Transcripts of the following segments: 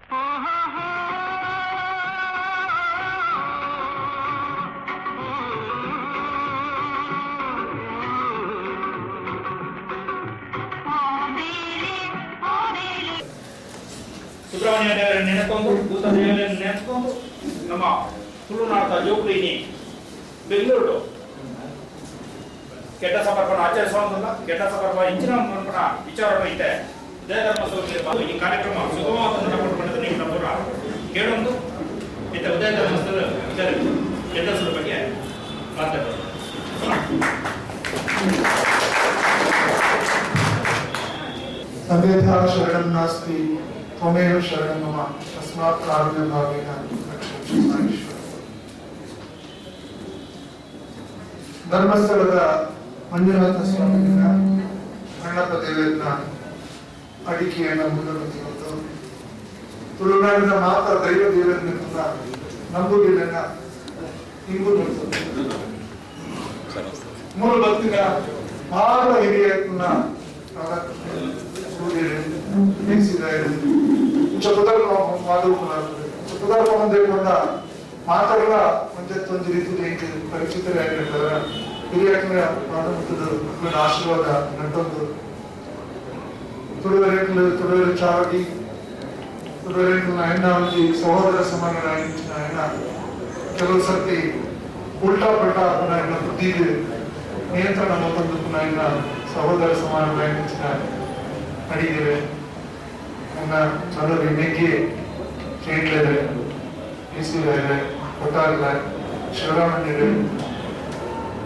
ಸುಬ್ರಹ್ಮಣ್ಯ ದೇವರನ್ನು ನೆನೆಕೊಂಡು ಭೂತ ದೇವರನ್ನು ನೆನೆಸ್ಕೊಂಡು ನಮ್ಮ ತುಳುನಾಡ ಜೋಕುಲಿನಿ ಬೆಂಗಳೂರು ಕೆಟ್ಟ ಸಮರ್ಪಣ ಆಚರಿಸುವಂತಲ್ಲ ಕೆಟ್ಟ ಸಮರ್ಪಣ ಇಂಚಿನ ಸಮರ್ಪಣ ವಿಚಾರಗಳು ಇದೆ ಉದಯ ಧರ್ಮಸ್ಥಳ ಈ ಕಾರ್ಯಕ್ರಮ ಸುಗಮವಾದ ನಡೆದುಕೊಂಡು ನೀವು ನಮ್ಮ ಕೇಳೊಂದು ಇತ್ತ ಉದಯ ಧರ್ಮಸ್ಥಳ ಕೆಲಸದ ಬಗ್ಗೆ ಮಾತಾಡೋದು. अन्यथा शरणं नास्ति त्वमेव शरणं मम तस्मात् कारुण्यभावेन रक्ष ಧರ್ಮಸ್ಥಳದ ಮಂಜುನಾಥ ಸ್ವಾಮಿಯ ಗಣಪ ದೇವರನ್ನ ಅಡಿಕೆಯನ್ನು ಮುಂದುವರೆಸಿಕೊಂಡು ತುಳುನಾಡಿನ ಮಾತ್ರ ದೈವ ದೇವರನ್ನ ನಂಬುವುದಿಲ್ಲ ಇಂಬುದು ಮೂರು ಭಕ್ತಿನ ಬಹಳ ಹಿರಿಯರನ್ನ ಮಾತಾಡಲ ಒಂದೊಂದು ರೀತಿ ಪರಿಚಿತರಾಗಿರ್ತಾರೆ ಹಿರಿಯರ ಆಶೀರ್ವಾದ ನಟೊಂದು ತುಳುವರೇಟ್ಲು ಚಾವಡಿ ತುಳುವರೇಟ್ಲ ఆయన ಸಹೋದರ ಸಮಾನ ఆయన ಕೆಲವು ಸರ್ತಿ ಉಲ್ಟಾ ಪಲ್ಟಾ ఆయన ಬುದ್ಧಿಗೆ ನಿಯಂತ್ರಣ ಮೊತ್ತಂದು ఆయన ಸಹೋದರ ಸಮಾನ ಅಡಿಗೆ ನನ್ನ ಚಲೋ ಇನ್ನಕ್ಕೆ ಚೇಂಡ್ಲೆ ಈಸಿಲೆ ಕೊಟ್ಟಾಗಲ ಶಿವರಾಮಣ್ಯರು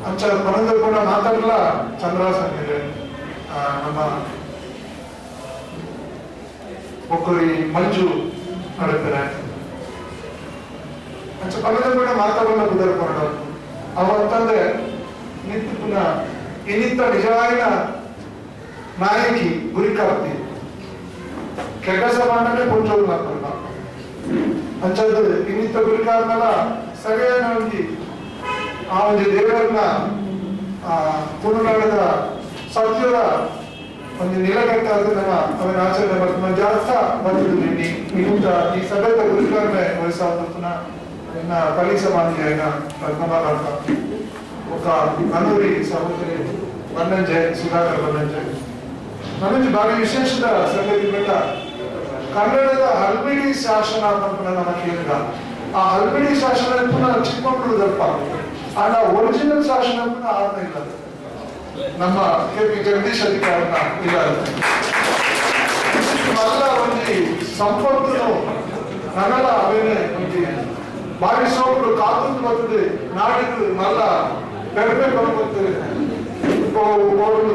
ಅಂಚ ಮನದ ಕೂಡ ಮಾತಾಡಲ್ಲ ಚಂದ್ರಾಸನ್ಯರು ನಮ್ಮ ಒಬ್ಬರಿ ಮಂಜು ನಡುತ್ತಾರೆ ಅಂಚ ಮನದ ಕೂಡ ಮಾತಾಡಲ್ಲ ಕುದುರ್ಕೊಂಡು ಅವಂತಂದ್ರೆ ನಿಂತು ಪುನಃ ಇನ್ನಿತ್ತ ನಿಜವಾದ ನಾಯಕಿ ಗುರಿಕಾರ್ತಿ ಕೆಗಸ ಮಾಡಲೇ ಕೊಂಚೋದು ಮಾತಾಡ ಅಂಚದ್ದು ಇನ್ನಿತ್ತ ಗುರಿಕಾರ್ನಲ್ಲ ಸರಿಯಾದ ಆ ಒಂದು ದೇವರನ್ನ ತುಳುನಾಡದ ಸತ್ಯದ ಒಂದು ನಿಲಗಟ್ಟಾದ ನಮ್ಮ ಅವರ ಆಚರಣೆ ಮಾಡ್ಕೊಂಡು ಜಾಸ್ತ ಬಂದಿದ್ದೀನಿ ಇಂಥ ಈ ಸಭೆದ ಗುರಿಕಾರನೆ ವಯಸ್ಸಾದ ಪುನಃ ಇನ್ನ ಪಲಿ ಸಮಾಜ ಪದ್ಮನಾಭ ఒక మనూరి సహోదరి బన్నంజయ్ సుధాకర్ బన్నంజయ్ ನನಗೆ ಭಾರಿ ವಿಶೇಷದ ಸಂಗತಿ ಬೆಟ್ಟ ಕನ್ನಡದ ಹಲ್ಮಿಡಿ ಶಾಸನ ಅಂತ ನಮ್ಮ ಕೇಳಿದ ಆ ಹಲ್ಮಿಡಿ ಶಾಸನ ಪುನಃ ಚಿಕ್ಕಮಕ್ಕಳು ದರ್ಪ ಆಗ ಒರಿಜಿನಲ್ ಶಾಸನ ಪುನಃ ಆದ ಇಲ್ಲ ನಮ್ಮ ಕೆ.ಪಿ. ಜಗದೀಶ್ ಅಧಿಕಾರನ ಇಲ್ಲ ಮಲ್ಲ ಒಂದು ಸಂಪತ್ತು ನನಲ ಅವೇನೆ ಒಂದು ಭಾರಿ ಸೋಕರು ಕಾತುಂದು ಬರ್ತದೆ ನಾಡಿದ್ದು ಮಲ್ಲ ಕಡಿಮೆ ಬರಬರ್ತದೆ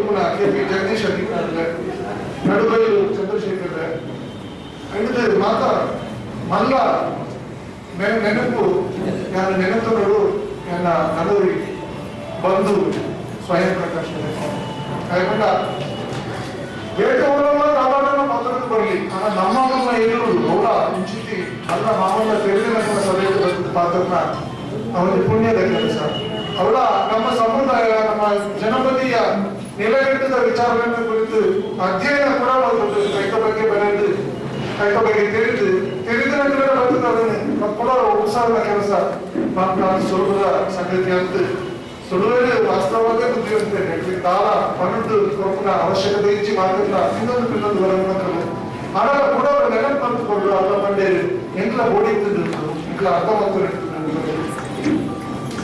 ಪುನಃ ಕೆ.ಪಿ. ಜಗದೀಶ್ ಅಧಿಕಾರೇ ನಡುಬೈಲು ಚಂದ್ರಶೇಖರ್ ಹಿಡಿದು ಮಾತ್ರ ಮಲ್ಲ ನೆನಪು ನನ್ನ ನೆನಪುಗಳು ನನ್ನ ನಡುವಿ ಬಂದು ಸ್ವಯಂ ಪ್ರಕಾಶ ಯಾಕಂದ್ರೆ ಬೇಟೆವರೆಲ್ಲ ರಾಮಾಯಣ ಮಾತಾಡೋದು ಬರಲಿ ಆಗ ನಮ್ಮನ್ನ ಹೇಳುವುದು ಅವಳ ಮುಂಚಿತಿ ಅಲ್ಲ ಮಾಮಲ್ಲ ತೆರೆದ ಸಭೆಯಲ್ಲಿ ಬಂದ ಪಾತ್ರನ ಅವನಿಗೆ ಪುಣ್ಯದ ಕೆಲಸ ಅವಳ ನಮ್ಮ ಸಮುದಾಯ ನಮ್ಮ ಜನಪದೀಯ ನೆಲೆಗಟ್ಟದ ವಿಚಾರಗಳನ್ನು ಕುರಿತು ಅಧ್ಯಯನ ಕೂಡ ಮಾಡುವುದು ಕೈಕ ಬಗ್ಗೆ ಬರೆದು ಕೈಕ ಬಗ್ಗೆ ತಿಳಿದ ನಂತರ ಬರ್ತದೆ ಅದನ್ನು ಕೂಡ ಉತ್ಸಾಹದ ಕೆಲಸ ಸುಲಭದ ಸಂಗತಿ ಅಂತ ಸುಡುವಲ್ಲಿ ವಾಸ್ತವವಾಗಿ ಬುದ್ಧಿವಂತೆ ಕಾಲ ಪನ್ನೊಂದು ಕೊರಪಿನ ಅವಶ್ಯಕತೆ ಇಚ್ಚಿ ಮಾತ್ರ ಇನ್ನೊಂದು ಬರಬೇಕು ಆಗ ಕೂಡ ಅವರು ನೆನಪು ತಂದುಕೊಂಡು ಅಲ್ಲ ಬಂಡೆ ಎಂಗ್ಲ ಬೋಡಿ ಇರ್ತಿದ್ರು ಇಂಗ್ಲ ಅರ್ಧ ಮತ್ತು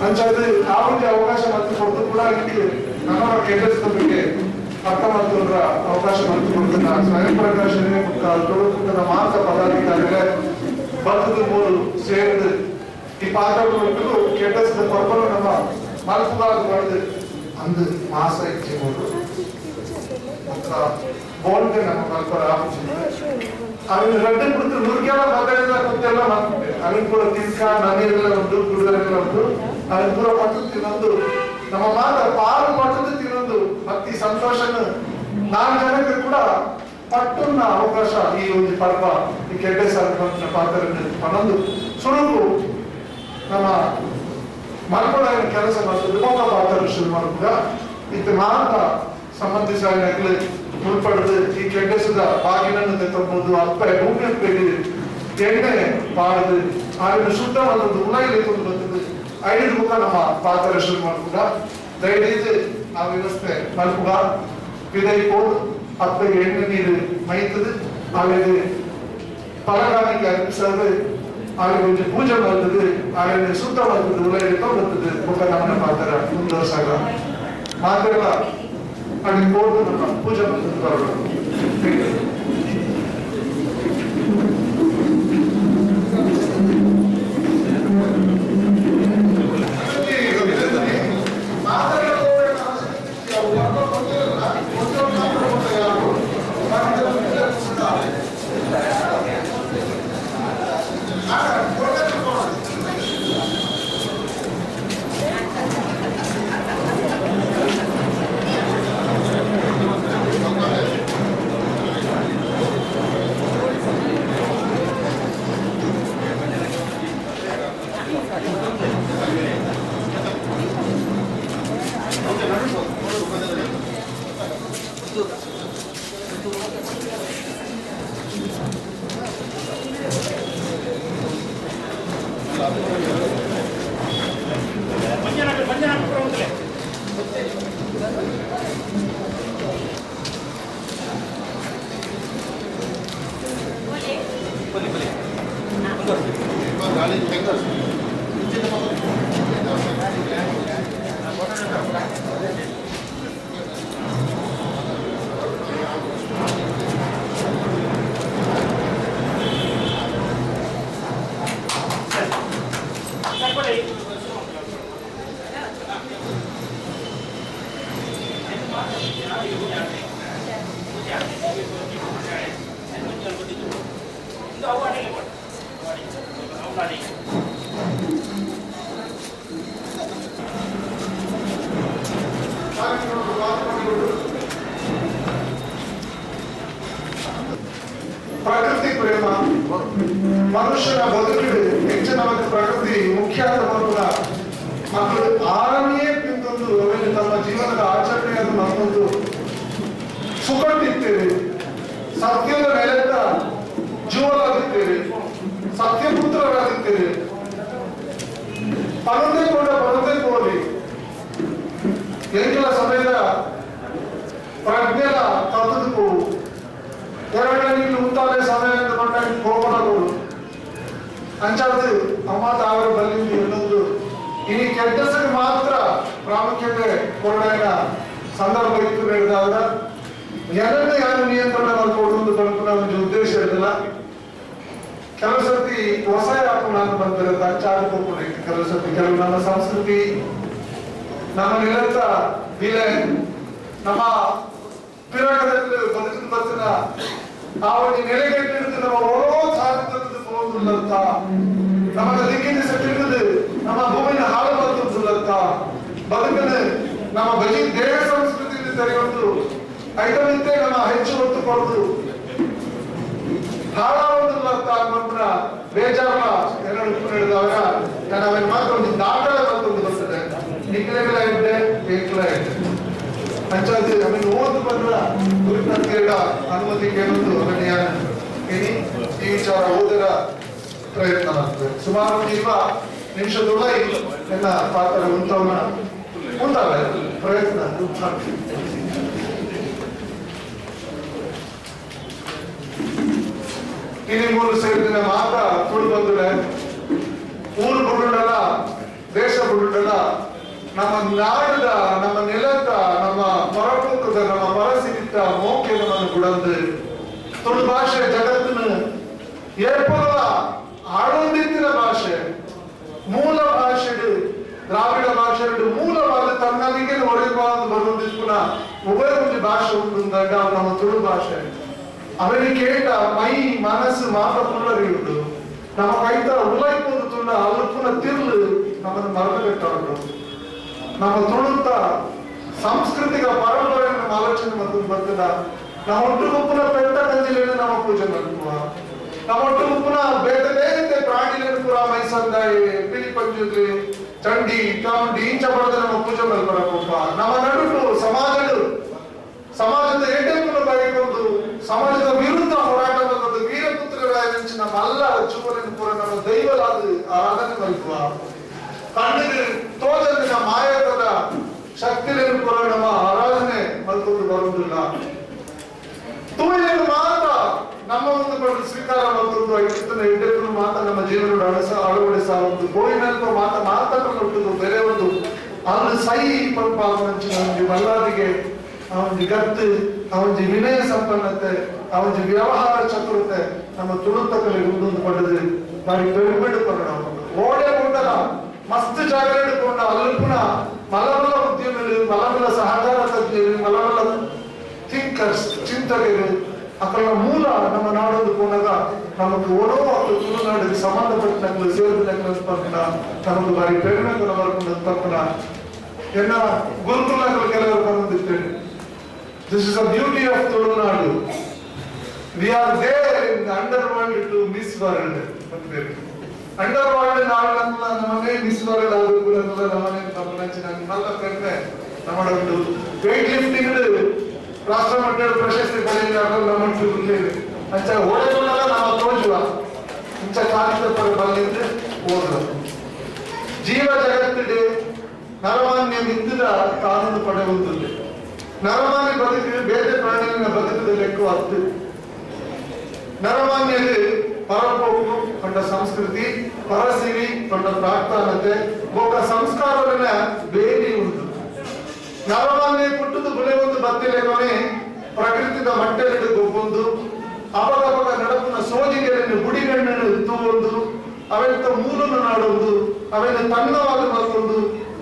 ಅಂಚದು ಯಾವೊಂದು ಅವಕಾಶ ಮತ್ತು ಕೊಡ್ತು ಕೂಡ ಇದಕ್ಕೆ ನಮ್ಮ ಕೇಂದ್ರಕ್ಕೆ ಅರ್ಥ ಮಾಡ್ಕೊಂಡ್ರ ಅವಕಾಶ ಮತ್ತು ಕೊಡ್ತಾನ ಸ್ವಯಂ ಪ್ರಕಾಶನೇ ತೊಡಗುತ್ತದ ಮಾತ್ರ ಪದಾಧಿಕಾರಿಗಳೇ ಬರ್ತದ ಮೂರು ಸೇರಿದು ಈ ಪಾತ್ರಗಳು ಕೇಂದ್ರದ ಪರ್ಪಲು ನಮ್ಮ ಮಲ್ಪುಗಾಗ ಮಾಡಿದು ಅಂದು ಮಾಸ ಇಚ್ಛೆ ಮೂರು ಬೋಲ್ಗೆ ನಮ್ಮ ಮಲ್ಪರ ಅವನು ರಡ್ಡೆ ಬಿಡ್ತು ನುರ್ಗೆಲ್ಲ ಮಾತಾಡಿದ ಕುತ್ತೆಲ್ಲ ಮಾಡ್ಬಿಟ್ಟೆ ಅವನು ಕೂಡ ತಿನ್ಕ ನನೆಲ್ಲ ಉಂಟು ಗುರುಗಳೆಲ್ಲ ಉಂಟು ಅವನು ಪೂರ ಪಟ್ಟು ತಿನ್ನೊಂದು ನಮ್ಮ ಮಾತ ಪಾಲು ಪಟ್ಟದ್ದು ತಿನ್ನೊಂದು ಭಕ್ತಿ ಸಂತೋಷನು 4 ಜನಕ್ಕೆ ಕೂಡ ಪಟ್ಟನ್ನ ಅವಕಾಶ ಈ ಒಂದು ಪರ್ವ ಈ ಕೆಡ್ಡೆ ಸರ್ಪಂಚನ ಪಾತ್ರ ಪನ್ನೊಂದು ಸುರುಗು ನಮ್ಮ ಮಲ್ಪಡ ಕೆಲಸ ಮಾಡ್ತದೆ ವಿಮೋಕ ಪಾತ್ರ ಶುರು ಮಾಡುವಾಗ ಇದು ಮಾತ್ರ ಸಂಬಂಧಿಸಿದ ಮುಲ್ಪಡೆದು ಈ ಕೆಡ್ಡೆಸದ ಬಾಗಿನನ್ನು ತೆತ್ತಬಹುದು ಅಲ್ಪ ಭೂಮಿ ಬೆಳೆದು ಎಣ್ಣೆ ಪಾಡ್ದು ಆಗ ಶುದ್ಧವಾದದ್ದು ಉಲಾಯಿಲೆ ತಂದು ಬರ್ತದೆ 5 ಮುಖ ನಮ್ಮ ಪಾತ್ರ ಶುರು ಮಾಡ್ಕೂಡ ದಯವಿಟ್ಟು ಆ ವ್ಯವಸ್ಥೆ ಮಲ್ಪುಗ ವಿದೈಕೋಡು ಅಪ್ಪಗೆ ಎಣ್ಣೆ ನೀರು ಮೈತದು ಆಮೇಲೆ ಪರಗಾನಿಗೆ ಅರ್ಪಿಸೋದು ಆಮೇಲೆ ಒಂದು ಪೂಜೆ ಬರ್ತದೆ ಆಮೇಲೆ ಶುದ್ಧವಾದದ್ದು ಉಲಾಯಿಲೆ ಬರ್ತದೆ ಮುಖ ನಮ್ಮ ಪಾತ್ರ ಮುಂದುವರ್ಸಾಗ ಮಾತ್ರ ಅಲ್ಲಿ ಕೋಡು ನಮ್ಮ ಪೂಜೆ ಬರ್ತದೆ ಪ್ರಕೃತಿ ಪ್ರೇಮ ಮನುಷ್ಯನ ಬದುಕಿಗೆ ಹೆಚ್ಚಿನ ಪ್ರಕೃತಿ ಮುಖ್ಯ ಮಕ್ಕಳು ಆರನೆಯೇ ಪಿಂತೊಂದು ತಮ್ಮ ಜೀವನದ ಆಚರಣೆಯನ್ನು ಮತ್ತೊಂದು ಸುಖಟ್ಟಿದ್ದೇವೆ ಸತ್ಯದ ನೆಲೆತ ಜೀವರಾಗಿದ್ದೇವೆ ಸತ್ಯಪುತ್ರರಾಗಿದ್ದೇವೆ ಪರದೆ ಕೂಡ ಪರದೆ ಕೋರಿ ಎಂಕಲ ಸಮಯದ ಪ್ರಜ್ಞೆಲ ತತ್ತದಕ್ಕೂ ಎರಡನೇ ನೀರು ಉಂಟಾದ ಸಮಯ ಕೊಂಡಾಗಿ ಹೋಗೋಣಗಳು ಅಂಚಾದು ಅಮ್ಮ ತಾವರ ಬಲ್ಲಿಂದು ಎನ್ನುವುದು ಇನ್ನು ಕೆಟ್ಟಸರಿಗೆ ಮಾತ್ರ ಪ್ರಾಮುಖ್ಯತೆ ಕೊರಡಾಯಿನ ಸಂದರ್ಭ ಇತ್ತು ಹೇಳಿದಾಗ ಎರಡನೇ ಯಾರು ನಿಯಂತ್ರಣ ಮಾಡ್ಕೊಡುವುದು ಕಲ್ಪನಾ ಒಂದು ಉದ್ದೇಶ ಇರಲಿಲ್ಲ ಕೆಲವು ಸರ್ತಿ ಹೊಸ ಹಾಕೊಂಡು ಬಂದರೆ ಅಂಚಾಡ್ಕೊಂಡು ಕೆಲವು ಸರ್ತಿ ಕೆಲವು ನಮ್ಮ ಸಂಸ್ಕೃತಿ ನಮ್ಮ ನಿರಂತ ವಿಲೆ ನಮ್ಮ ಪಿರಾಗದಲ್ಲಿ ಬದುಕಿನ ಬರ್ತಿನ ಆ ಒಂದು ನೆಲೆಗೆಟ್ಟಿರುವುದು ನಮ್ಮ ಓಡೋ ಸಾಗುತ್ತದೆ ಹೋಗುದಿಲ್ಲಂತ ನಮ್ಮ ದಿಕ್ಕಿನ ಸೆಟ್ಟಿರುವುದು ನಮ್ಮ ಭೂಮಿನ ಹಾಳು ಬರ್ತುದಿಲ್ಲಂತ ಬದುಕನ ನಮ್ಮ ಬಜಿ ದೇಹ ಸಂಸ್ಕೃತಿಯಿಂದ ತೆರೆಗೊಂಡು ಐದನಿಂದ ನಮ್ಮ ಹೆಚ್ಚು ಹೊತ್ತು ಕೊಡುದು ಹಾಳಾಗುದಿಲ್ಲಂತ ಅನ್ನೋದನ್ನ ಬೇಜಾರಲ್ಲ ಎರಡು ಹೇಳಿದವರ ನಾನು ಅವನ ಮಾತ್ರ ಒಂದು ದಾಖಲ ಬರ್ತದೆ ಬರ್ತದೆ ನಿಖಲೆಗಳ ಇದ್ದೆ ಏಕಲ ಇದೆ ಅಂಚಾದ ಅವನು ಓದು ಬಂದ್ರ ಗುರುನ ಕೇಳ ಅನುಮತಿ ಕೇಳುವುದು ಅವನಿಯ ಏನಿ ಈ ವಿಚಾರ ಓದರ ಪ್ರಯತ್ನ ಮಾಡ್ತದೆ ಸುಮಾರು 20 ನಿಮಿಷದೊಳ ನನ್ನ ಪಾತ್ರ ಉಂಟವನ ಉಂಟಲ್ಲ ಪ್ರಯತ್ನ ಮಾಡ್ತೀವಿ ಇನಿ ಮೂರು ಸೇರಿದ ಮಾತ್ರ ತುಳು ಬಂದ್ರೆ ಊರು ಬಿಡುಡಲ್ಲ ದೇಶ ಬಿಡುಡಲ್ಲ ನಮ್ಮ ನಾಡದ ನಮ್ಮ ನೆಲದ ನಮ್ಮ ಪರಪೂಕದ ನಮ್ಮ ಮರಸಿನಿತ್ತ ಮೋಕೆ ನಮ್ಮನ್ನು ಬಿಡಂದು ತುಳು ಭಾಷೆ ಜಗತ್ತಿನ ಏರ್ಪದ ಆಡೊಂದಿತ್ತಿನ ಭಾಷೆ ಮೂಲ ಭಾಷೆ ದ್ರಾವಿಡ ಭಾಷೆ ಮೂಲವಾದ ತನ್ನಲ್ಲಿಗೆ ಒಡೆಯಬಾರದು ಬರುವುದಿಲ್ಲ ಉಭಯ ಒಂದು ಭಾಷೆ ಉಂಟು ನಮ್ಮ ತುಳು ಭಾಷೆ ಅವನಿಗೆ ಕೇಟ ಮೈ ಮನಸ್ಸು ಮಾತುಳ್ಳರಿಯುವುದು ನಮ್ಮ ಕೈತ ಉಲೈಪುದು ತುಂಡ ಅಲ್ಪುನ ತಿರ್ಲು ನಮ್ಮನ್ನು ಮರಬೇಕುಂಟು ನಮ್ಮ ತುಳುತ್ತ ಸಾಂಸ್ಕೃತಿಕ ಪರಂಪರೆಯನ್ನು ನಮ್ಮ ಆಲೋಚನೆ ಮತ್ತು ಬರ್ತಿಲ್ಲ ನಮ್ಮ ಒಟ್ಟುಗುಪ್ಪನ ಪೆಟ್ಟ ಕಂಜಿಲೇನು ನಮ್ಮ ಪೂಜೆ ಮಾಡ್ತೀವ ನಮ್ಮ ಒಟ್ಟುಗುಪ್ಪನ ಬೇರೆ ಬೇರೆ ಪ್ರಾಣಿಗಳನ್ನು ಪುರ ಮೈಸಂದಾಯಿ ಪಿಲಿ ಪಂಜುಲಿ ಚಂಡಿ ಚಾಮುಂಡಿ ಇಂಚ ಪಡೆದ ನಮ್ಮ ಪೂಜೆ ಮಾಡ್ಕೊಳಪ್ಪ ನಮ್ಮ ನಡುಟು ಸಮಾಜದ ಏಟೆಂಪುನ ಬೈಕೊಂಡು ಸಮಾಜದ ವಿರುದ್ಧ ಹೋರಾಟ ಬಂದದ್ದು ವೀರಪುತ್ರರ ನಮ್ಮ ಅಲ್ಲ ಚೂರಿನ ಪೂರ ನಮ್ಮ ದೈವಲಾದ ಆರಾಧನೆ ಮಲ್ಕುವ ಕಣ್ಣಿಗೆ ತೋಜನ ಮಾಯದ ಶಕ್ತಿಯನ್ನು ಪೂರ ನಮ್ಮ ಆರಾಧನೆ ಮಲ್ಕೊಂಡು ಬರುವುದಿಲ್ಲ. ತೂಯಿನ ಮಾತ್ರ ನಮ್ಮ ಒಂದು ಬಂದು ಸ್ವೀಕಾರ ಮಲ್ಕೊಂಡು ಇರ್ತದೆ ಇಡ್ಡಕ್ಕೂ ಮಾತ್ರ ನಮ್ಮ ಜೀವನ ಅಳವಡಿಸ ಒಂದು ಗೋಯಿನಲ್ಪ ಮಾತಾಡುವುದು ಬೇರೆ ಒಂದು ಅಲ್ಲಿ ಸೈ ಪಂಪಾಂಚಿನ ಒಂದು ಮಲ್ಲಾದಿಗೆ ಅವನ ಗತ್ತು ಅವನ ವಿನಯ ಸಂಪನ್ನತೆ ಅವನ ವ್ಯವಹಾರ ಚತುರತೆ ನಮ್ಮ ತುಳುತಕ್ಕಲ್ಲಿ ಮುಂದೊಂದು ಪಡೆದು ಬಾರಿ ಬೆಳೆಬಿಡುಕೊಂಡು ನಾವು ಓಡೆ ಕೊಂಡಲ್ಲ ಮಸ್ತ್ ಜಾಗ ಹಿಡ್ಕೊಂಡ ಅಲ್ಪುನ ಮಲಮಲ ಉದ್ಯಮಿಗಳು ಮಲಮಲ ಸಹಕಾರ ತಜ್ಞರು ಮಲಮಲ ಥಿಂಕರ್ಸ್ ಚಿಂತಕರು ಅక్కడ ಮೂಲ ನಮ್ಮ ನಾಡೊಂದು ಪೋನಾಗ ನಮಗೆ ಓಡೋ ತುಳುನಾಡಿಗೆ ಸಂಬಂಧಪಟ್ಟ ಸೇರಿದ ನಮಗೆ ಬಾರಿ ಪ್ರೇರಣೆ ಬರ್ಕೊಂಡು ತಪ್ಪನ ಎನ್ನ ಗುರುಕುಲಗಳು ಕೆಲವರು ಬಂದಿರ್ತೇನೆ. This is a beauty of Tulunadu. We are there in the underworld to miss world. Underworld ನಾಡಲ್ಲ ನಮ್ಮನೆ ಮಿಸ್ ವರ್ಲ್ಡ್ ಆಗಬೇಕು ಅನ್ನೋದು ನಮ್ಮನೆ ಗಮನಿಸಿ ನಾನು ಮಲ್ಲ ಕರೆಕ್ಟೆ ನಮ್ಮ ಒಂದು ವೇಟ್ ಲಿಫ್ಟಿಂಗ್ ರಾಷ್ಟ್ರ ಮಟ್ಟದ ಪ್ರಶಸ್ತಿ ಪಡೆಯಲಾಗ ನಮ್ಮಂಟು ಇರಲಿಲ್ಲ ಅಂಚ ಓಡೋದಲ್ಲ ನಾವು ತೋಜುವ ಇಂಚ ಕಾಲಿದ ಪರ ಬಂದಿದ್ದು ಓದ್ರ ಜೀವ ಜಗತ್ತಿಗೆ ನರಮಾನ್ಯ ಮಿಂದಿದ ಕಾನೂನು ಪಡೆಯುವುದಿಲ್ಲ. ನರಮಾನ್ಯ ಬದುಕಿಗೆ ಬೇರೆ ಪ್ರಾಣಿಗಳ ಬದುಕದಲ್ಲಿ ఎక్కువ ಅರ್ಥ ನರಮಾನ್ಯರು ಪರಪೋಕು ಕೊಂಡ ಸಂಸ್ಕೃತಿ ಪರಸಿರಿ ಕೊಂಡ ಪ್ರಾರ್ಥನತೆ ಒಬ್ಬ ಸಂಸ್ಕಾರವನ್ನ ಬೇಡಿ ಉಂಟು. ನರಮಾನ್ಯ ಪುಟ್ಟದು ಬುಲೆ ಒಂದು ಬತ್ತಿಲೆಗೊನೆ ಪ್ರಕೃತಿದ ಮಟ್ಟೆರಡು ಗೊಬ್ಬೊಂದು ಅಪಗಪಗ ನಡಪುನ ಸೋಜಿಗೆಯನ್ನು ಗುಡಿಗಣ್ಣನ್ನು ತೂವೊಂದು ಅವೆಂತ ಮೂಲನ ನಾಡೊಂದು ಅವೆನ್ನು ತನ್ನವಾಗಿ ಮತ್ತೊಂದು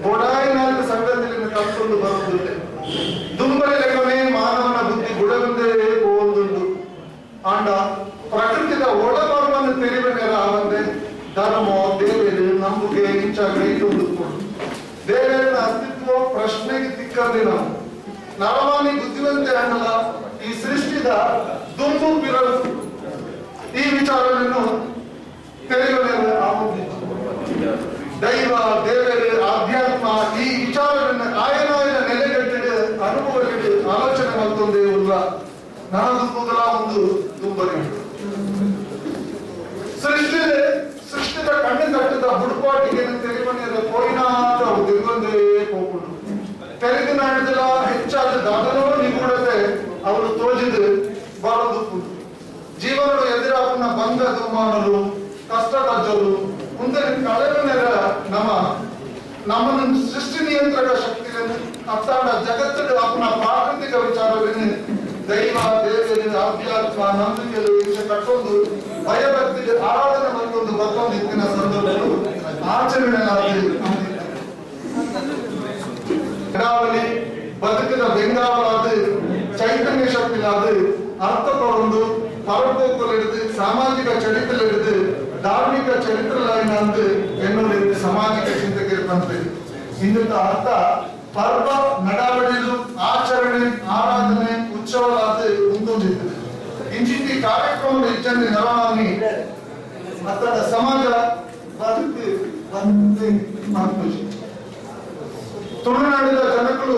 ಬೊಡಾಯಿನಾದ ಸಂಗತಿಯನ್ನು ಕಲ್ಕೊಂಡು ಬರುವುದಿಲ್ಲ. ದುಂಬಲೆಗೊನೆ ಮಾನವನ ಬುದ್ಧಿ ಗುಡವಂದೇ ಹೋಗುವುದುಂಟು ಆಂಡ ಪ್ರಕೃತಿದ ಒಳಬರ್ವನ್ನು ತೆರಿವೆನೆರ ಆವಂದೆ ಧರ್ಮ ದೇವೇರು ನಂಬುಗೆ ಇಂಚ ಕೈತೊಂದುಕೊಂಡು ದೇವೇರಿನ ಅಸ್ತಿತ್ವ ಪ್ರಶ್ನೆಗೆ ತಿಕ್ಕಂದೆ ನಾವು ನರಮಾನಿ ಬುದ್ಧಿವಂತೆ ಅನ್ನಲ್ಲ ಈ ಸೃಷ್ಟಿದ ದುಂಬು ಪಿರಲು ಈ ವಿಚಾರವನ್ನು ತೆರೆಯುವ ದೈವ ದೇವರು ಆಧ್ಯಾತ್ಮ ಈ ವಿಚಾರವನ್ನು ಆಯನಾಯನ ನೆಲೆಗಟ್ಟಿಗೆ ಅನುಭವಗಳಿಗೆ ಆಲೋಚನೆ ಮತ್ತೊಂದೇ ಇಲ್ಲ. ನನ್ನದು ಕೂದಲ ಒಂದು ತುಂಬರಿ ಸೃಷ್ಟಿದ ಕಣ್ಣು ಕಟ್ಟಿದ ಹುಡುಪಾಟಿಗೆ ತೆರೆಮನೆಯ ಪೋಯಿನಾದ ತಿರುಗೊಂದೇ ಹೋಗುದು ತೆರೆದು ನಾಡಿದಲ್ಲ ಹೆಚ್ಚಾದ ದಾದನೋ ನಿಗೂಢತೆ ಅವರು ತೋಜಿದು ಬರದು ಜೀವನಗಳು ಎದುರಾಪನ ಬಂದ ದುಮಾನರು ಕಷ್ಟ ಕಜ್ಜರು ಮುಂದೆ ಕಳೆವನೆರ ನಮ್ಮನ್ನು ಸೃಷ್ಟಿ ನಿಯಂತ್ರಕ ಶಕ್ತಿಯನ್ನು ಅತ್ತಾಡ ಜಗತ್ತಿನ ಅಪ್ಪನ ಪ್ರಾಕೃತಿಕ ವಿಚಾರವನ್ನು ದೈವ ದೇವರು ಆಧ್ಯಾತ್ಮ ನಂಬಿಕೆಗಳು ವಿಷಯ ಕಟ್ಟೊಂದು ಭಯಭಕ್ತಿಗೆ ಆರಾಧನೆ ಮತ್ತೊಂದು ಮತ್ತೊಂದು ಇತ್ತಿನ ಸಂದರ್ಭಗಳು ಆಚರಣೆ ಕರಾವಳಿ ಬದುಕಿದ ಬೆಂಗಾವಲಾದ ಚೈತನ್ಯ ಶಕ್ತಿಲಾದ ಅರ್ಥ ಕೊಡೊಂದು ಪರಪೋಕಲಿಡಿದು ಸಾಮಾಜಿಕ ಚರಿತ್ರೆಲಿಡಿದು ಧಾರ್ಮಿಕ ಚರಿತ್ರೆಲಾಯಿನಂದು ಎನ್ನುವುದು ಸಾಮಾಜಿಕ ಚಿಂತಕಿರುವಂತೆ ಇಂದಿನ ಅರ್ಥ ಪರ್ವ ನಡಾವಳಿಲು ಆಚರಣೆ ಆರಾಧನೆ ಉತ್ಸವಲಾದ ಮುಂದೊಂದಿತ್ತು ಇಂಚಿಂತಿ ಕಾರ್ಯಕ್ರಮದ ಇಚ್ಚಂದಿ ನರಮಾನಿ ಅತ್ತಡ ಸಮಾಜ ಬದುಕು ಬಂದೆ ಮಾಡ್ಕೊಳ್ಳಿ. ತುಳುನಾಡಿನ ಜನಗಳು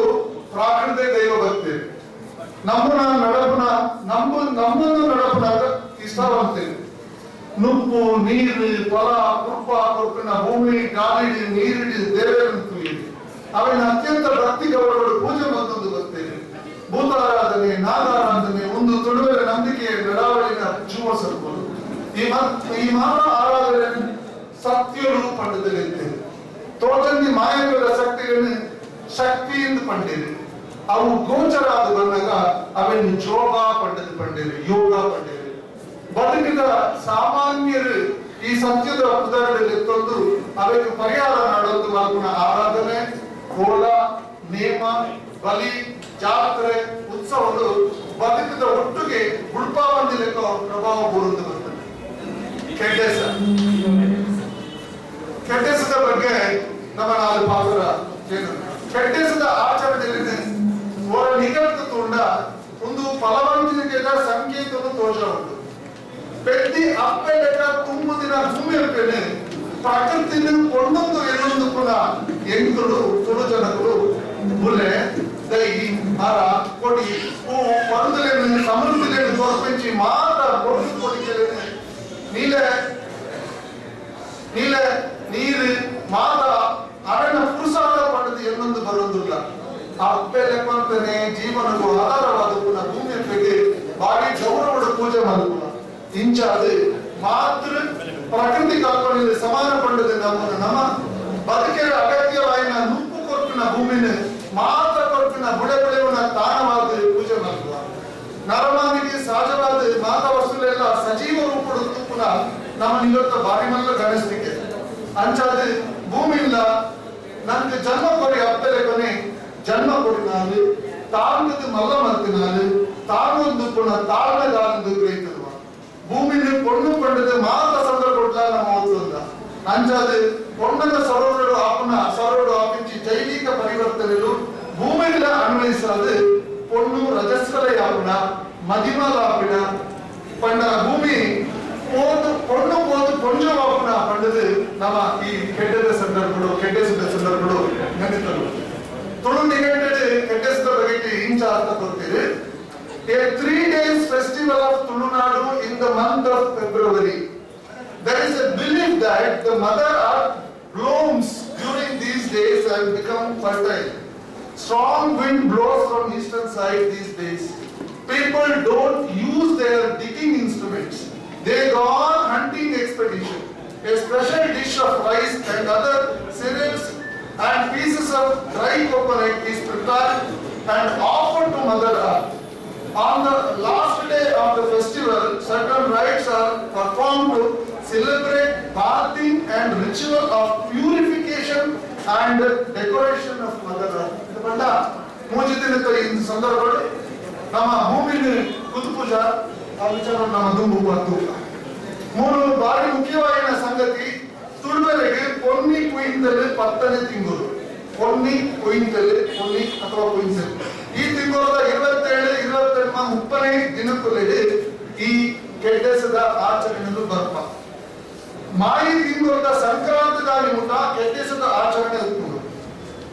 ಪ್ರಾಕೃತಿಕ ದೈವ ಭಕ್ತಿ ನಮ್ಮನ್ನು ನಡಪನಾಗ ಇಷ್ಟವಂತೇವೆ. ನುಪ್ಪು ನೀರು ಫಲ ಕೃಪ ಕೊರ್ಪಿನ ಭೂಮಿ ಗಾಳಿ ನೀರಿಡಿ ದೇವರನ್ನು ತುಳಿಯಿರಿ ಅವನ ಅತ್ಯಂತ ಭಕ್ತಿ ಗೌರವಗಳು ಪೂಜೆ ಮತ್ತೊಂದು ಬರ್ತೇವೆ. ಭೂತಾರಾಧನೆ ನಾಗಾರಾಧನೆ ಒಂದು ತುಳುವೆರ ನಂಬಿಕೆಯ ನಡಾವಳಿನ ಜೀವ ಸರ್ಬೋದು ಈ ಮಾನ ಆರಾಧನೆ ಸತ್ಯರು ಪಂಡದಲ್ಲಿದ್ದೇವೆ. ತೋಟಂದಿ ಮಾಯಗಳ ಶಕ್ತಿಯನ್ನು ಶಕ್ತಿಯಿಂದ ಪಂಡಿದೆ ಅವು ಗೋಚರಾದ ಬಂದಾಗ ಅವನ್ನು ಜೋಗ ಪಂಡದ ಪಂಡಿದೆ ಯೋಗ ಪಂಡಿದೆ ಬದುಕಿದ ಸಾಮಾನ್ಯರು ಈ ಸತ್ಯದ ಉದಾಹರಣೆಯಲ್ಲಿ ತಂದು ಅದಕ್ಕೆ ಪರಿಹಾರ ಮಾಡೋದು ಮಾಡ್ಕೊಂಡ ಆರಾಧನೆ ಕೋಲ ನೇಮ ಬಲಿ ಜಾತ್ರೆ ಉತ್ಸವಗಳು ಬದುಕಿದ ಒಟ್ಟಿಗೆ ಉಳ್ಪಾವಂದಿ ಲೆಕ್ಕ ಪ್ರಭಾವ ಬೀರುವುದು ಬರ್ತದೆ. ಕೆಡ್ಡೆಸದ ಬಗ್ಗೆ ನಮ್ಮ ನಾಲ್ಕು ಪಾತ್ರ ಏನು ಕೆಡ್ಡೆಸದ ಆಚರಣೆಯಲ್ಲಿ ಅವರ ನಿಗದಿತ ತೋಂಡ ಒಂದು ಫಲವಂತಿಕೆಯ ಸಂಕೇತವನ್ನು ತೋಷ ಉಂಟು. ವ್ಯಕ್ತಿ ಅಪ್ಪೆ ಲೆಕ್ಕ ತುಂಬುದಿನ ಭೂಮಿ ಅಪ್ಪೇನೆ ಪ್ರಕೃತಿನ ಒಂದೊಂದು ಎರಡೊಂದು ಕೂಡ ಎಂಕರು ತುಳು ಜನಗಳು ಬುಲೆ ದೈ ಮರ ಕೊಡಿ ಹೂವು ಪರುದಲೆಯನ್ನು ಸಮೃದ್ಧಿಯನ್ನು ತೋರ್ಪೆಂಚಿ ಮಾತ್ರ ಕೊಡುಗೆ ಕೊಡಿಕೆಯನ್ನು ನೀಲೆ ನೀಲೆ ನೀರು ಮಾತ ಅರಣ್ಯ ಪುರುಷಾದ ಪಡೆದು ಇನ್ನೊಂದು ಬರೋದಿಲ್ಲ. ಆ ಅಪ್ಪೆ ಲೆಕ್ಕಂತಾನೆ ಜೀವನಕ್ಕೂ ಆಧಾರವಾದ ಪುನಃ ಭೂಮಿ ಅಪ್ಪೆಗೆ ಬಾರಿ ಗೌರವದ ಪೂಜೆ ಮಾಡುವ ಇಂಚಾದು ಮಾತ್ರ ಪ್ರಕೃತಿ ಕಲ್ಪನೆಯಲ್ಲಿ ಸಮಾನ ಪಂಡದ ನಮ್ಮ ಬದುಕೆ ಅಗತ್ಯವಾಯಿನ ನುಪ್ಪು ಕೊರ್ಪಿನ ಭೂಮಿನ ಮಾತ ಕೊರ್ಪಿನ ಬುಡ ಬೆಳೆಯುವ ತಾಣವಾದ ಪೂಜೆ ಮಾಡುವ ನರಮಾನಿಗೆ ಸಹಜವಾದ ಮಾತ ವಸ್ತುಗಳೆಲ್ಲ ಸಜೀವ ರೂಪಡುತ್ತು ಪುನಃ ನಮ್ಮ ನಿವತ್ತ ಬಾರಿ ಮಲ್ಲ ಗಣಿಸ್ಲಿಕ್ಕೆ ಅಂಚಾದ ಭೂಮಿ ಇಲ್ಲ ನನ್ಗೆ ಜನ್ಮ ಕೊಡಿ ಅಪ್ಪೆಲೆ ಕೊನೆ ಜನ್ಮ ಕೊಡಿ ನಾನು ತಾಳ್ಮದ ಮಲ್ಲ ಮರ್ತಿ ನಾನು ತಾಳ್ಮದ್ದು ಪುನಃ ತಾಳ್ಮೆದಾರಂದು ಗ್ರಹಿತರುವ ಭೂಮಿನ பொண்ணு ಪಂಡದ ಮಾತ ಸಂದರ್ಭ ಕೊಡ್ಲ ನಮ್ಮ ಓದುವಂತ ಅಂಚಾದ பொಣ್ಣನ ಸರೋಡು ಆಪನ ಸರೋಡು ಆಪಿಂಚಿ ಜೈವಿಕ ಪರಿವರ್ತನೆಗಳು ಭೂಮಿಯಿಂದ ಅನ್ವಯಿಸಾದು பொண்ணು ರಜಸ್ವಲೆ ಆಪನ ಮದಿಮಲ ಆಪಿನ ಪಂಡ ಭೂಮಿ பொண்ணு போது கொஞ்சம் ஆப்பன ಪಂಡದ ನಮ್ಮ ಈ ಕೆಡ್ಡದ ಸಂದರ್ಭಗಳು ನೆನೆತರು ತುಳು ನಿಘಂಟು ಕೆಡ್ಡದ ಬಗ್ಗೆ ಇಂಚ ಅರ್ಥ ಕೊಡ್ತೀರಿ. A 3 days festival of Tulunadu in the month of February. There is a belief that the mother earth blooms during these days and become fertile. Strong wind blows from eastern side these days. People don't use their digging instruments. They go on hunting expedition. A special dish of rice and other cereals and pieces of dry coconut is prepared and offered to Mother Earth. On the last day of the festival, certain rites are performed to celebrate bathing and ritual of purification and decoration of Mother Earth. ಇದು ಬಂದ ಮೂಜಿ ದಿನದ ಈ ಸಂದರ್ಭಗಳು ನಮ್ಮ ಭೂಮಿನ ಕುದುಪೂಜಾ ಆ ವಿಚಾರ ನಮ್ಮ ದುಂಬು ಬಂತು. ಮೂರು ಬಾರಿ ಮುಖ್ಯವಾಗಿನ ಸಂಗತಿ ತುಳುವರೆಗೆ ಪೊನ್ನಿ ಕುಯಿಂತಲು 10ನೇ ತಿಂಗಳು. ಪೊನ್ನಿ ಕುಯಿಂತಲು ಪೊನ್ನಿ ಅಥವಾ ಕುಯಿಂತಲು ಈ ತಿಂಗಳ 27, 28, 30ನೇ ದಿನಕ್ಕೂಲೆ ಈ ಕೆಡ್ಡೆಸದ ಆಚರಣೆಗಳು ಬರ್ಪ ಮಾಯಿ ತಿಂಗಳ ಸಂಕ್ರಾಂತಿ ದಾರಿ ಮುಟ ಕೆಡ್ಡೆಸದ ಆಚರಣೆ ಉಂಟು.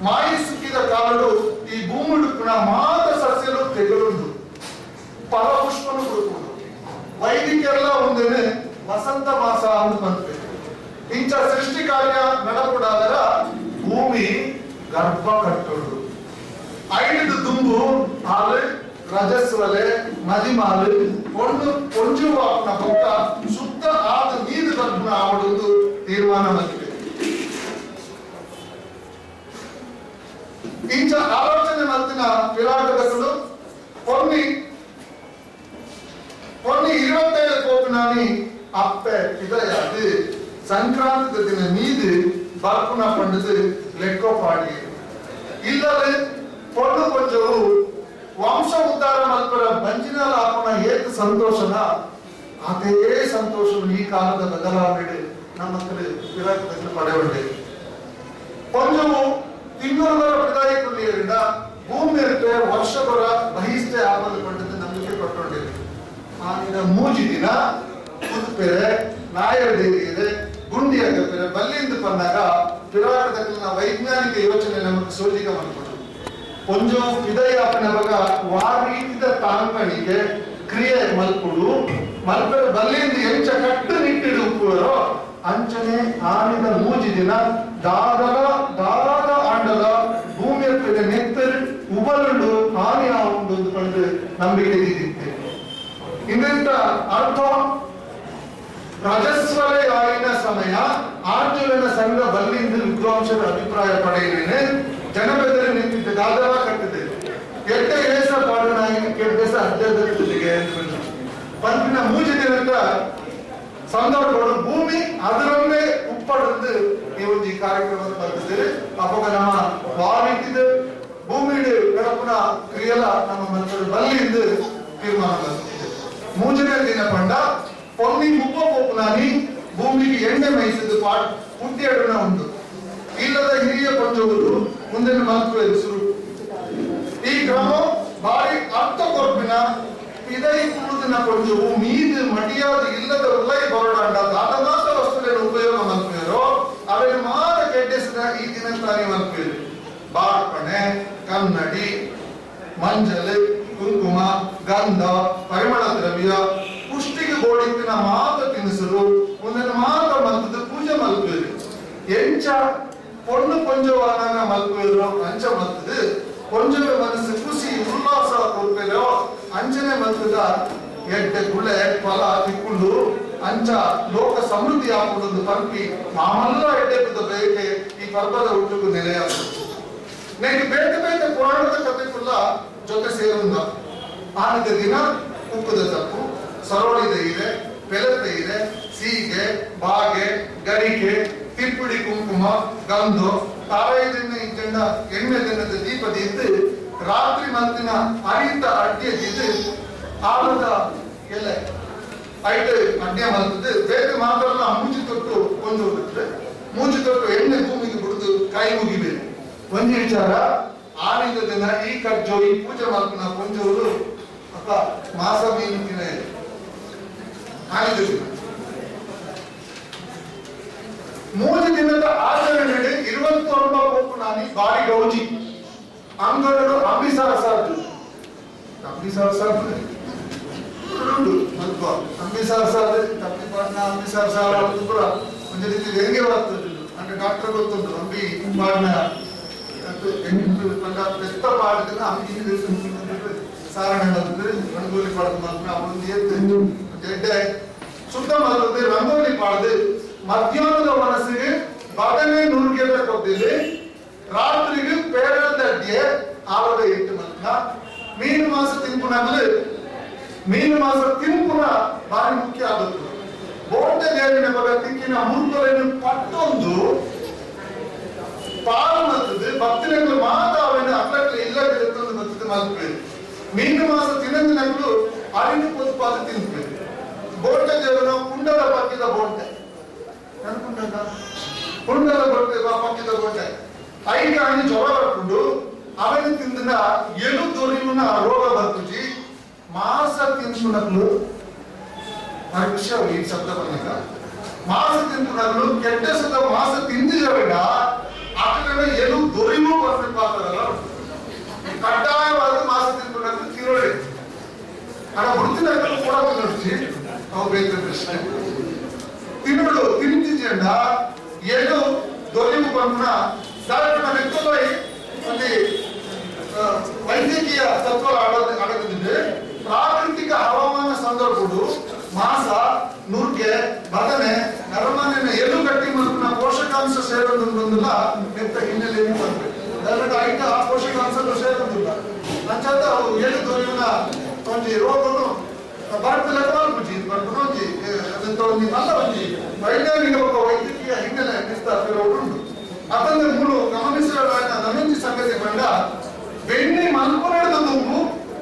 ಮಾಯಿ ಸಿಕ್ಕಿದ ಕಾಲಡು ಈ ಭೂಮುಡುಪಿನ ಮಾತ ಸಸ್ಯಲು ತೆಗಲುಂಡು ಫಲಪುಷ್ಪನು ಕೊಡುವುದು ವೈದಿಕರೆಲ್ಲ ಒಂದೇನೆ ವಸಂತ ಮಾಸ ಅಂತ ಬಂದ್ಬೇಕು. ಇಂಚ ಸೃಷ್ಟಿ ಕಾರ್ಯ ನಡಪುಡಾದರ ಭೂಮಿ ಗರ್ಭ ಕಟ್ಟೋದು 5 ದುಂಬು ಹಾಲು ರಜಸ್ವಲೆ ಮದಿಮಾಲು ಪೊಂಜು ವಾಪನ ಪಕ್ಕ ಶುದ್ಧ ಆದ ನೀರು ಗರ್ಭನ ಆವಡುವುದು ತೀರ್ಮಾನ ಬಂದಿದೆ. ಇಂಚ ಆಲೋಚನೆ ಮತ್ತಿನ ವಿರಾಟಗಳು ಪೊನ್ನಿ 27 ಕೋಪಿನಾನಿ ಅಪ್ಪೆ ಇದಾದು ಸಂಕ್ರಾಂತಿ ದಿನ ಮೀದು ಬರ್ಪುನ ಪಂಡದು ಲೆಕ್ಕ ಪಾಡಿ ಇಲ್ಲದೆ ಪೊಣ್ಣು ಕೊಂಚವು ವಂಶ ಉದ್ಧಾರ ಮಲ್ಪರ ಬಂಜಿನ ಆಪನ ಏಕ ಸಂತೋಷನ ಅದೇ ಸಂತೋಷವನ್ನು ಈ ಕಾಲದ ಬದಲಾವಣೆ ನಮ್ಮ ವಿರಾಟದಲ್ಲಿ ಪಡೆಯುಂಡೆ. ಕೊಂಚವು ತಿಂಗಳ ಪ್ರದಾಯಕರಿಂದ ಭೂಮಿ ಇರುತ್ತೆ ವರ್ಷಗಳ ಬಹಿಷ್ಠೆ ಆಪದ ಪಂಡದ ನಂಬಿಕೆ ಕೊಟ್ಟುಕೊಂಡಿದೆ. ಆನಿನ ಮೂಜಿ ದಿನ ಕುದುಪೆರೆ ನಾಯದೇವಿಗೆ ಗುಂಡಿ ಆಗಪ್ಪೆರೆ ಬಲ್ಲಿಂದ ಬಂದಾಗ ಪಿರಾಟದಲ್ಲಿನ ವೈಜ್ಞಾನಿಕ ಯೋಚನೆ ನಮಗೆ ಸೋಜಿಗ ಮಾಡ್ಕೊಂಡು ಕೊಂಚ ವಿದಯಾಪನ ಬಗ ವಾರೀತಿದ ತಾಂಕಣಿಗೆ ಕ್ರಿಯೆ ಮಲ್ಪುಡು ಮಲ್ಪೆರ ಬಲ್ಲಿಂದ ಎಂಚ ಕಟ್ಟು ನಿಟ್ಟಿಡು ಉಪ್ಪುವರೋ ಅಂಚನೆ ಆನಿದ ಮೂಜಿ ದಿನ ದಾದ ಆಂಡದ ಭೂಮಿಯ ನೆತ್ತರು ಉಬಲುಂಡು ಹಾನಿ ಆಗುಂಡು ಅಂದುಕೊಂಡು ನಂಬಿಕೆ ಇದ್ದಿದ್ದೆ. ಇದರಿಂದ ಅರ್ಥ ರಜಸ್ವಲೆ ಆಯಿನ ಸಮಯ ಆಂಜುಲನ ಸಂಘ ಬಲ್ಲಿಂದ ವಿದ್ವಾಂಸರ ಅಭಿಪ್ರಾಯ ಪಡೆಯಲೇನೆ ಜನಬೆದರಿ ನಿಂತಿದ್ದ ದಾದರ ಕಟ್ಟಿದೆ ಎಟ್ಟ ಏಸ ಪಾಡನಾಗಿ ಕೆಡ್ಡೆಸ ಅಧ್ಯಕ್ಷರಿಗೆ ಪಂಪಿನ ಮೂಜಿ ದಿನದ ಸಂದರ್ಭಗಳು ಭೂಮಿ ಅದರಲ್ಲೇ ಉಪ್ಪಡಂದು ನೀವು ಈ ಕಾರ್ಯಕ್ರಮವನ್ನು ಬರ್ತಿದ್ದೀರಿ. ಅವಾಗ ನಮ್ಮ ವಾರಿತಿದ ಭೂಮಿ ಗಣಪನ ಕ್ರಿಯೆಲ್ಲ ನಮ್ಮ ಮಕ್ಕಳು ಬಲ್ಲಿಂದ ತೀರ್ಮಾನ ಬರ್ತಿದೆ. ಮೂಜನೇ ದಿನ ಪಂಡ ಪೊನ್ನಿ ಮುಪ್ಪ ಪೋಪನಾನಿ ಭೂಮಿಗೆ ಎಣ್ಣೆ ಮೇಯಿಸಿದ ಪುಟ್ಟಿ ಅಡನ ಉಂಟು ಇಲ್ಲದ ಹಿರಿಯ ಪಂಚವರು ಮುಂದಿನ ಮಲ್ಪು ಹೆಸರು. ಈ ಕ್ರಮ ಬಾರಿ ಅರ್ಥ ಕೊರ್ಪಿನ ಇದೈ ಕುಳಿದಿನ ಪಂಚವು ಮೀದು ಮಡಿಯಾದ ಇಲ್ಲದ ಉಲ್ಲೈ ಬರಡಾಂಡ ದಾದಮಾತ ವಸ್ತುಗಳನ್ನು ಉಪಯೋಗ ಮಲ್ಪೇರೋ ಅವೆಲ್ಲ ಮಾತ್ರ ಕೆಡ್ಡೆಸಿದ ಈ ದಿನ ತಾನೇ ಮಲ್ಪೇರು. ಬಾರ್ಪಣೆ, ಕನ್ನಡಿ, ಮಂಜಲ್, ಕುಂಕುಮ, ಗಂಧ, ಪರಿಮಳ ದ್ರವ್ಯ, ಪುಷ್ಟಿಗೆ ಗೋಡಿಪಿನ ಮಾತ ತಿನಿಸಲು பொண்ணு கொஞ்சம் வாங்க மல்புறோம் ಅಂಚ ಮಲ್ತದು கொஞ்சம் ಮನಸ್ಸು ಖುಷಿ ಉಲ್ಲಾಸ ಕೊಡ್ಬೇರೋ ಅಂಚನೆ ಮಲ್ತದ ಎಡ್ಡೆ ಗುಳೆ ಫಲ ತಿಕ್ಕೊಂಡು ಅಂಚ ಲೋಕ ಸಮೃದ್ಧಿ ಆಗುವುದು ಪಂಪಿ ಮಾಮಲ್ಲ ಎಡ್ಡೆ ಬಿದ್ದ ಬೇಕೆ ಈ ಪರ್ವದ ಹುಟ್ಟುಕು ನೆಲೆಯ ನನಗೆ ಬೇತೆ ಬೇತೆ ಪುರಾಣದ ಕಥೆಗುಲ್ಲ ಜೊತೆ ಸೇರುಂದ ಆನದ ದಿನ ಉಪ್ಪುದ ತಪ್ಪು ಸರೋಳಿದ ಇದೆ ಬೆಲತೆ ಇದೆ ಸೀಗೆ ಬಾಗೆ ಗರಿಕೆ ತಿಪ್ಪುಡಿ ಕುಂಕುಮ ಗಂಧು ತಾರಾಯದಿಂದ ಇದ್ದಂಡ ಎಣ್ಣೆ ದಿನದ ದೀಪದ ಇದ್ದು ರಾತ್ರಿ ಮತ್ತಿನ ಅರಿತ ಅಡ್ಡಿಯದಿದ್ದು ಆಲದ ಎಲೆ ಐಟು ಅಡ್ಡೆ ಮಲ್ತದ್ದು ಬೇರೆ ಮಾತ್ರಲ್ಲ ಮೂಜಿ ತೊಟ್ಟು ಕೊಂಡು ಹೋಗುತ್ತೆ ಮೂಜಿ ತೊಟ್ಟು ಎಣ್ಣೆ ಭೂಮಿಗೆ ಬಿಡುದು ಕೈ ಮುಗಿಬೇಕು ಒಂದು ವಿಚಾರ ಆನಿದ ದಿನ ಈ ಖರ್ಚು ಈ ಪೂಜೆ ಮಲ್ಪನ ಕೊಂಚವರು ಅಪ್ಪ ಮಾಸ ಮೀನು ತಿನ್ನ ಆನಿದ ದಿನ ಮೂರು ದಿನದ ಆಚರಣೆ 29 ಕೋಪು ನಾನಿ ಬಾರಿ ಗೌಜಿ ಅಂಗಡರು ಅಂಬಿಸಾರ ಸಾರ್ದು ಅಂಬಿಸಾರ ಸಾರ್ದು ಮಲ್ಪ ಅಂಬಿಸಾರ ಸಾರ್ದು ತಪ್ಪಿಪಾಡ್ನ ಅಂಬಿಸಾರ ಸಾರ ಪುರ ಒಂದು ರೀತಿ ಹೆಂಗೆ ಬರ್ತದೆ ಅಂದ್ರೆ ಡಾಕ್ಟರ್ ಗೊತ್ತುಂಟು ಅಂಬಿ ಪಾಡ್ನ ಬೆತ್ತ ಪಾಡಿದ್ರೆ ಅಂಬಿ ಸಾರಣ ಬರ್ತದೆ ರಂಗೋಲಿ ಪಾಡ್ದು ಮಾತ್ರ ಅವನು ಎದ್ದು ಎಡ್ಡೆ ಶುದ್ಧ ಮಾಡ್ತದೆ ರಂಗೋಲಿ ಪಾಡ್ದು ಮಧ್ಯಾಹ್ನದ ಮನಸ್ಸಿಗೆ ಬದನೆ ನುರುಗಿದ ಕೊದ್ದಿಲ್ಲಿ ರಾತ್ರಿಗೆ ಪೇರದ ಅಡ್ಡಿಯೇ ಆವದ ಇಟ್ಟು ಮತ್ತ ಮೀನು ಮಾಸ ತಿನ್ಪುನಾಗಲು ಮೀನು ಮಾಸ ತಿನ್ಪುನ ಭಾರಿ ಮುಖ್ಯ ಆಗುತ್ತದೆ ಬೋಟೆ ದೇವಿನ ಬಗ್ಗೆ ತಿಕ್ಕಿನ ಮೂರ್ಖರನ್ನು ಪಟ್ಟೊಂದು ಪಾಲು ಮತ್ತದು ಭಕ್ತಿನಗಳು ಮಾತಾವಿನ ಅಕ್ಕಕ್ಕೆ ಇಲ್ಲದಿರುತ್ತದೆ ಬರ್ತದೆ ಮಲ್ಪೇರು ಮೀನು ಮಾಸ ತಿನ್ನದಿನಗಳು ಅರಿವು ಪೊತ್ಪಾದ ತಿನ್ಪೇರು ಬೋಟೆ ದೇವರ ಕುಂಡದ ಪಕ್ಕಿದ ಬೋಟೆ ಕುಂಡಲ ಬರ್ತದೆ ಪಕ್ಕಿದ ಬೋಟೆ ಐಗ ಅನಿ ಜ್ವರ ಬರ್ಕೊಂಡು ಅವನು ತಿಂದಿನ ಎಲು ದೊರಿಯುನ ರೋಗ ಬರ್ತುಜಿ ಮಾಸ ತಿನ್ಸುನಗಳು ಆ ವಿಷಯ ಈ ಶಬ್ದ ಬಂದಾಗ ಮಾಸ ತಿನ್ಸುನಗಳು ಕೆಟ್ಟ ಸದ ಮಾಸ ತಿಂದಿರಬೇಡ ಆಕಡೆ ಎಲು ದೊರಿಯೂ ಬರ್ಬೇಕಾಗ್ತದಲ್ಲ ಕಡ್ಡಾಯವಾದ ಮಾಸ ತಿನ್ಸುನಗಳು ತಿರೋಳಿ ಅಲ್ಲ ಹುಡುತಿನ ಕೂಡ ತಿನ್ನೋಡ್ಸಿ ಅವು ಬೇರೆ ಪ್ರಶ್ನೆ ತಿನ್ನೋಡು ತಿಂತಿದ್ಯಂಡ ಎಲು ದೊರಿಯು ಬಂದ ಸಾಧಾರಣ ವ್ಯಕ್ತಿಗಳು ಒಂದು ವೈದ್ಯಕೀಯ ತತ್ವ ಅಡಗಿದ್ರೆ ಪ್ರಾಕೃತಿಕ ಹವಾಮಾನ ಸಂದರ್ಭಗಳು ಮಾಸ ನುರ್ಗೆ ಬದನೆ ನರಮನೆಯ ಎಲು ಗಟ್ಟಿ ಮತ್ತು ಪೋಷಕಾಂಶ ಸೇರೋದ್ರೊಂದಿಲ್ಲ ನೆತ್ತ ಹಿನ್ನೆಲೆಯಲ್ಲಿ ಬರಬೇಕು ಐಟ ಆ ಪೋಷಕಾಂಶ ಸೇರೋದಿಲ್ಲ ಅಂಚದ ಅವು ಎಲು ದೊರೆಯುವ ಒಂದು ರೋಗನು ಬರ್ತಲೆ ಮಾಡ್ಬಿಟ್ಟು ಬರ್ಕೊಂಡು ಅದಂತ ಒಂದು ಅಲ್ಲ ಒಂದು ವೈಜ್ಞಾನಿಕ ಒಬ್ಬ ವೈದ್ಯಕೀಯ ಹಿನ್ನೆಲೆ ಉಂಟು ಅದನ್ನು ಮೂರು ಗಮನಿಸಿದ ನನ್ನೊಂದು ಸಂಗತಿ ಬಂದ ಬೆಣ್ಣೆ ಮಲ್ಪುರದ ದುಂಬು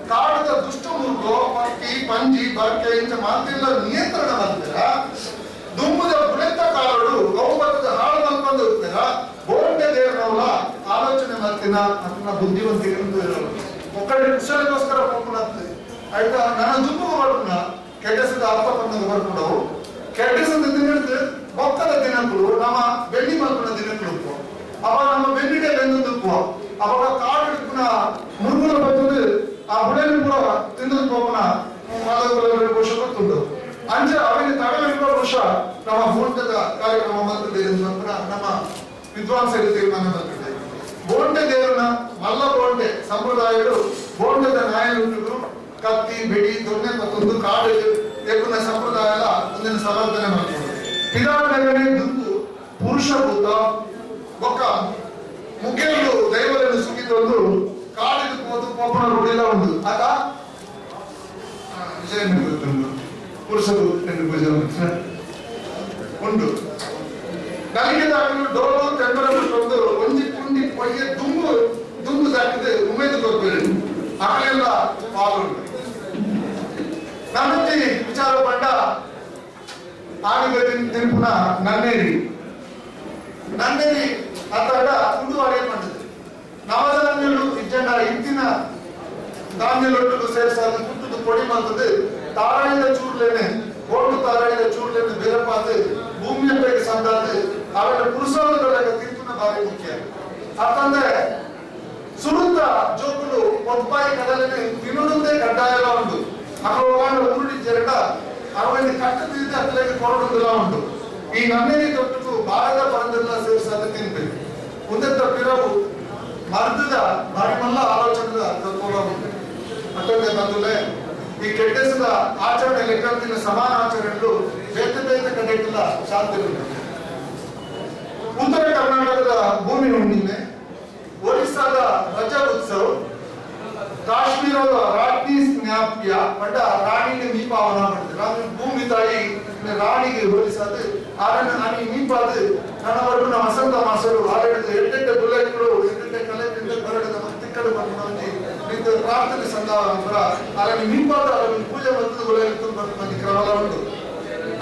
ಕಾಡದ ದುಷ್ಟ ಮುರುಗು ಪಕ್ಕಿ ಪಂಜಿ ಬರ್ಕೆ ಇಂಥ ಮಾತಿಲ್ಲ ನಿಯಂತ್ರಣ ಮಾಡ್ತೀರ ದುಂಬುದ ಬುಳೆತ್ತ ಕಾರಡು ಗೌಬತ್ತದ ಹಾಳು ಮಲ್ಕೊಂಡು ಹೋಗ್ತೀರ ಬೋಂಡೆ ದೇವರವಲ್ಲ ಆಲೋಚನೆ ಮಾಡ್ತೀನ ಅದನ್ನ ಬುದ್ಧಿವಂತಿಗೆ ಒಕ್ಕಡೆ ಕುಶಲಗೋಸ್ಕರ ಹೋಗ್ಬಿಡತ್ತೆ ಆಯ್ತಾ ನನ್ನ ದುಂಬುಗೆ ಬರೋಣ ಕೆಡ್ಡಸದ ಅರ್ಥ ಬಂದಾಗ ಬರ್ಕೊಂಡವು ಕೆಡ್ಡಸದ ದಿನದ ಮೊಕ್ಕದ ದಿನಗಳು ನಮ್ಮ ಬೆಳ್ಳಿ ಮಲ್ಪನ ದಿನಗಳು ಅವಾಗ ನಮ್ಮ ಬೆನ್ನಿಡೆ ಬೆಂದದ್ದು ಅವಾಗ ಕಾಡು ಹಿಡ್ಪುನ ಮುರುಗುನ ಬರ್ತದೆ ಆ ಹುಳೆನು ಕೂಡ ತಿಂದದ್ದು ಹೋಗೋಣ ಮಾದಕಗಳ ವರ್ಷ ಗೊತ್ತುಂಟು ಅಂಚ ಅವರಿಗೆ ತಡವಿರುವ ವರ್ಷ ನಮ್ಮ ಬೋಂಡದ ಕಾರ್ಯಕ್ರಮ ಬರ್ತದೆ ಎಂದು ನಮ್ಮ ವಿದ್ವಾಂಸರಿಗೆ ತೀರ್ಮಾನ ಬರ್ತದೆ ಬೋಂಡೆ ದೇವರನ್ನ ಮಲ್ಲ ಬೋಂಡೆ ಸಂಪ್ರದಾಯಗಳು ಬೋಂಡದ ನ್ಯಾಯಯುತರು ಕತ್ತಿ ಬೆಡಿ ದೊಣ್ಣೆ ಮತ್ತೊಂದು ಕಾಡು ಎಗುನ ಸಂಪ್ರದಾಯ ಎಲ್ಲ ಒಂದಿನ ಸಮರ್ಥನೆ ಮಾಡ್ತಾರೆ ಪಿರಾಟನೆ ದುಂಬು ಪುರುಷಭೂತ ಒಕ್ಕ ಮುಖ್ಯರು ದೈವರನ್ನು ಸುಗಿದೊಂದು ಕಾಡಿಗೆ ಹೋದು ಕೋಪಣ ರೂಢಿಲ್ಲ ಒಂದು ಆಗ ವಿಜಯ ಪುರುಷಭೂತ ಉಂಟು ನನಗೆ ದಾಖಲು ಡೋಲು ತೆಂಬರೊಂದು ಒಂಜಿ ಕುಂಡಿ ಪೊಯ್ಯ ದುಂಬು ದಾಟಿದೆ ಉಮೇದು ಕೊಡ್ಬೇಡಿ ಆಗಲೆಲ್ಲ ಪಾಲ್ಗೊಂಡು ನನ್ನೊಂದಿ ವಿಚಾರ ಪಂಡ ಆಡಿಗೆ ತಿರುಪುನ ನನ್ನೇರಿ ಅತ್ತಾಡ ಕುಂಡು ಅಡಿಗೆ ಮಾಡಿದೆ ನವಧಾನ್ಯಗಳು ಇಜ್ಜಂಡ ಇಂತಿನ ಧಾನ್ಯಲೊಟ್ಟಿಗೂ ಸೇರಿಸಾದ ಕುಟ್ಟುದು ಪೊಡಿ ಮಾಡ್ತದೆ ತಾರಾಯಿದ ಚೂರ್ಲೇನೆ ಓಟು ತಾರಾಯಿದ ಚೂರ್ಲೇನೆ ಬೆರಪಾದು ಭೂಮಿಯ ಬೇಗ ಸಂದಾದು ಅವರ ಪುರುಷಾಲಗಳ ತಿರುಪುನ ಭಾರಿ ಮುಖ್ಯ ಅತ್ತಂದ್ರೆ ಸುರುತ್ತ ಜೋಕುಲು ಒಪ್ಪಾಯಿ ಕಡಲಿನ ತಿನ್ನುವುದೇ ಕಡ್ಡಾಯಲ್ಲ ಉಂಟು ಅವಾಗ ಉರುಳಿ ಜರಡ ಅವನಿಗೆ ಕಟ್ಟದಿದ್ದ ಅತ್ತಲೆಗೆ ಕೊರಡುದಿಲ್ಲ ಉಂಟು ಈ ನನ್ನೇನೆ ತೊಟ್ಟು ಬಾರದ ಪರಂದೆಲ್ಲ ಸೇರಿಸಾದ ತಿನ್ಬೇಕು ಮುಂದೆತ್ತ ಪಿರವು ಮರ್ದದ ಬಾರಿಮಲ್ಲ ಆಲೋಚನೆದ ಅಷ್ಟೊಂದೇ ಬಂದುಲೆ ಈ ಕೆಟ್ಟೆಸದ ಆಚರಣೆ ಲೆಕ್ಕಂತಿನ ಸಮಾನ ಆಚರಣೆಗಳು ಬೇತೆ ಬೇತೆ ಕಡೆಗಳ ಶಾಂತಿ ಉತ್ತರ ಕರ್ನಾಟಕದ ಭೂಮಿ ಹುಣ್ಣಿಮೆ, ಒರಿಸ್ಸಾದ ರಜಾ ಉತ್ಸವ, ಕಾಶ್ಮೀರದ ರಾಜ್ಞಿ ಜ್ಞಾಪ್ಯ ಪಂಡ ರಾಣಿಗೆ ಮೀಪಾವನ ಮಾಡಿದ್ರು. ಭೂಮಿ ತಾಯಿ ರಾಣಿಗೆ ಹೋಲಿಸದು ಆನಿ ಮೀಪಾದು ನನ್ನವರೆಗೂ ನಮ್ಮ ವಸಂತ ಮಾಸರು ಆಡಳಿತ ಎಡ್ಡೆಡ್ಡೆ ಬುಲೆಟ್ಗಳು ಎಡ್ಡೆಡ್ಡೆ ಕಲೆಯಿಂದ ಬರಡದ ತಿಕ್ಕಡು ಬಂದು ನಿಂತು ಪ್ರಾರ್ಥನೆ ಸಂಧಾನ ಅಲ್ಲಿ ಮೀಪಾದ ಅಲ್ಲಿ ಪೂಜೆ ಬಂದು ಬುಲೆಟ್ಟು ಬಂದು ಕ್ರಮಲ ಉಂಟು.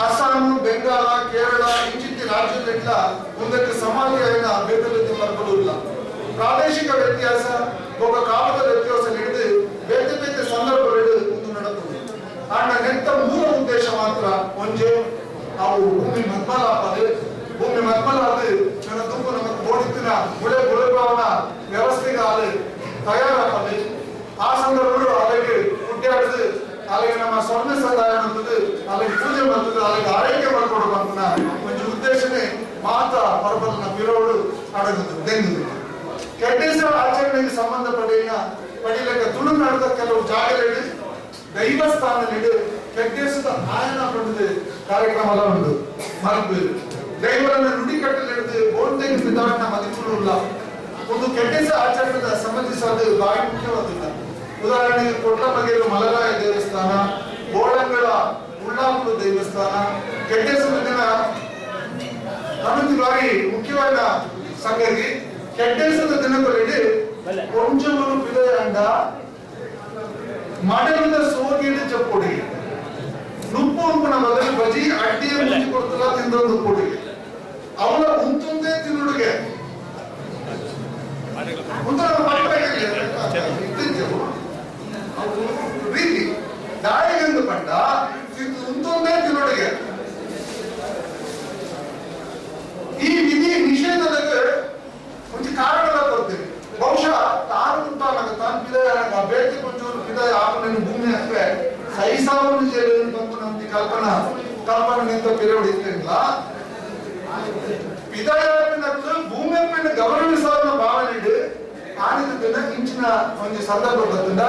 ಅಸ್ಸಾಂ, ಬೆಂಗಾಲ, ಕೇರಳ ಇಂಚಿತ್ತಿ ರಾಜ್ಯಗಳೆಲ್ಲ ಒಂದಕ್ಕೆ ಸಮಾಧಿಯಾಗಿನ ಬೇತಲಿದ್ದು ಬರಬಲ್ಲ. ಪ್ರಾದೇಶಿಕ ವ್ಯತ್ಯಾಸ ಒಬ್ಬ ಕಾಲದ ವ್ಯತ್ಯಾಸ ಹಿಡಿದು ಬೇತೆ ಬೇತೆ ಸಂದರ್ಭಗಳು ಒಂದು ನಡೆಯುತ್ತದೆ. ಆಗ ನೆತ್ತ ಮೂಲ ಉದ್ದೇಶ ಮಾತ್ರ ಒಂಜೆ ಅವು ಭೂಮಿ ಮದ್ಮಲಾಪದು. ಭೂಮಿ ಮದ್ಮಲಾದು ನನ್ನ ತುಂಬ ನಮಗೆ ಬೋಡಿತ್ತಿನ ಗುಳೆ ಗುಳೆಭಾವನ ವ್ಯವಸ್ಥೆಗಾಲು ತಯಾರಾಪದು. ಆ ಸಂದರ್ಭಗಳು ಅಲ್ಲಿಗೆ ಹುಡ್ಡಾಡಿದು ಅಲ್ಲಿಗೆ ನಮ್ಮ ಸ್ವರ್ಣ ಸಂದಾಯ ಬಂದದ್ದು, ಅಲ್ಲಿಗೆ ಪೂಜೆ ಬಂದದ್ದು, ಅಲ್ಲಿಗೆ ಆರೈಕೆ ಮಾಡಿಕೊಡು ಬಂದ ಒಂದು ಉದ್ದೇಶನೇ ಮಾತ ಪರ್ಬಲ್ನ ಪಿರೋಡು ಅಡಗುದು ದೆಂಗುದು. ಕೆಟ್ಟೆಸರ ಆಚರಣೆಗೆ ಪಡಿಲಿಕ್ಕೆ ತುಳುನಾಡದ ಕೆಲವು ಜಾಗದಲ್ಲಿ ದೈವಸ್ಥಾನದಲ್ಲಿ ಕೆಟ್ಟೆಸದ ಆಯನ ಪಡೆದು ಕಾರ್ಯಕ್ರಮ ಉಂಟು. ಮರಬು ದೈವರನ್ನ ನುಡಿಕಟ್ಟಲಿಡಿದು ಬೋಂದೆಗೆ ವಿಧಾನ ಮದಿಪುಲ್ಲ ಒಂದು ಕೆಟ್ಟೆಸ ಆಚರಣೆಗೆ ಸಂಬಂಧಿಸೋದು ಬಾರಿ ಮುಖ್ಯವಾದಿಲ್ಲ. ಉದಾಹರಣೆಗೆ ಕೊಟ್ಲಬಗೆರು ಮಲರಾಯ ದೇವಸ್ಥಾನ, ಬೋಳಂಗಳ ಉಳ್ಳಾಪುರ ದೇವಸ್ಥಾನ, ಕೆಟ್ಟೆಸದ ದಿನ ಅನ್ನೊಂದು ಬಾರಿ ಮುಖ್ಯವಾದ ಸಂಗತಿ. ಕೆಟ್ಟೆಸದ ದಿನಗಳಲ್ಲಿ ಕೊಂಚವರು ಪಿದೆಯಂಡ ಮಡಲದ ಸೋಗಿಡು ಚಪ್ಪುಡಿ ನುಪ್ಪು ಉಂಪುನ ಬದಲು ಬಜಿ ಅಡ್ಡಿಯ ಮುಂಚೆ ಕೊಡ್ತಲ್ಲ ತಿಂದೊಂದು ಕೊಡುಗೆ ಅವಳ ಉಂತುಂದೇ ತಿನ್ನುಡುಗೆ ರೀತಿ ದಾಳಿಗೆಂದು ಪಂಡ ಉಂತೊಂದೇ ತಿನ್ನುಡುಗೆ. ಈ ವಿಧಿ ನಿಷೇಧಕ್ಕೆ ಒಂದು ಕಾರಣದ ಕೊಡ್ತೇವೆ. ಬಹುಶಃ ತಾನು ಉಂಟಾಗ ತಾನು ಪಿದಾಯ ಬೇಟಿ ಕೊಂಚೂರು ಪಿದಾಯ ಆಪನ ಭೂಮಿ ಅಷ್ಟೇ ಸೈಸಾವನ್ನು ಸೇರಿ ಬಂದು ನಮ್ಗೆ ಕಲ್ಪನೆ ನಿಂತ ಪಿರಿಯಡ್ ಇರ್ತಿಲ್ಲ. ಪಿದಾಯ ಭೂಮಿ ಅಪ್ಪಿನ ಗೌರವಿಸುವ ಭಾವನೆ ಆನಿದ ಇಂಚಿನ ಒಂದು ಸಂದರ್ಭ ಬಂದ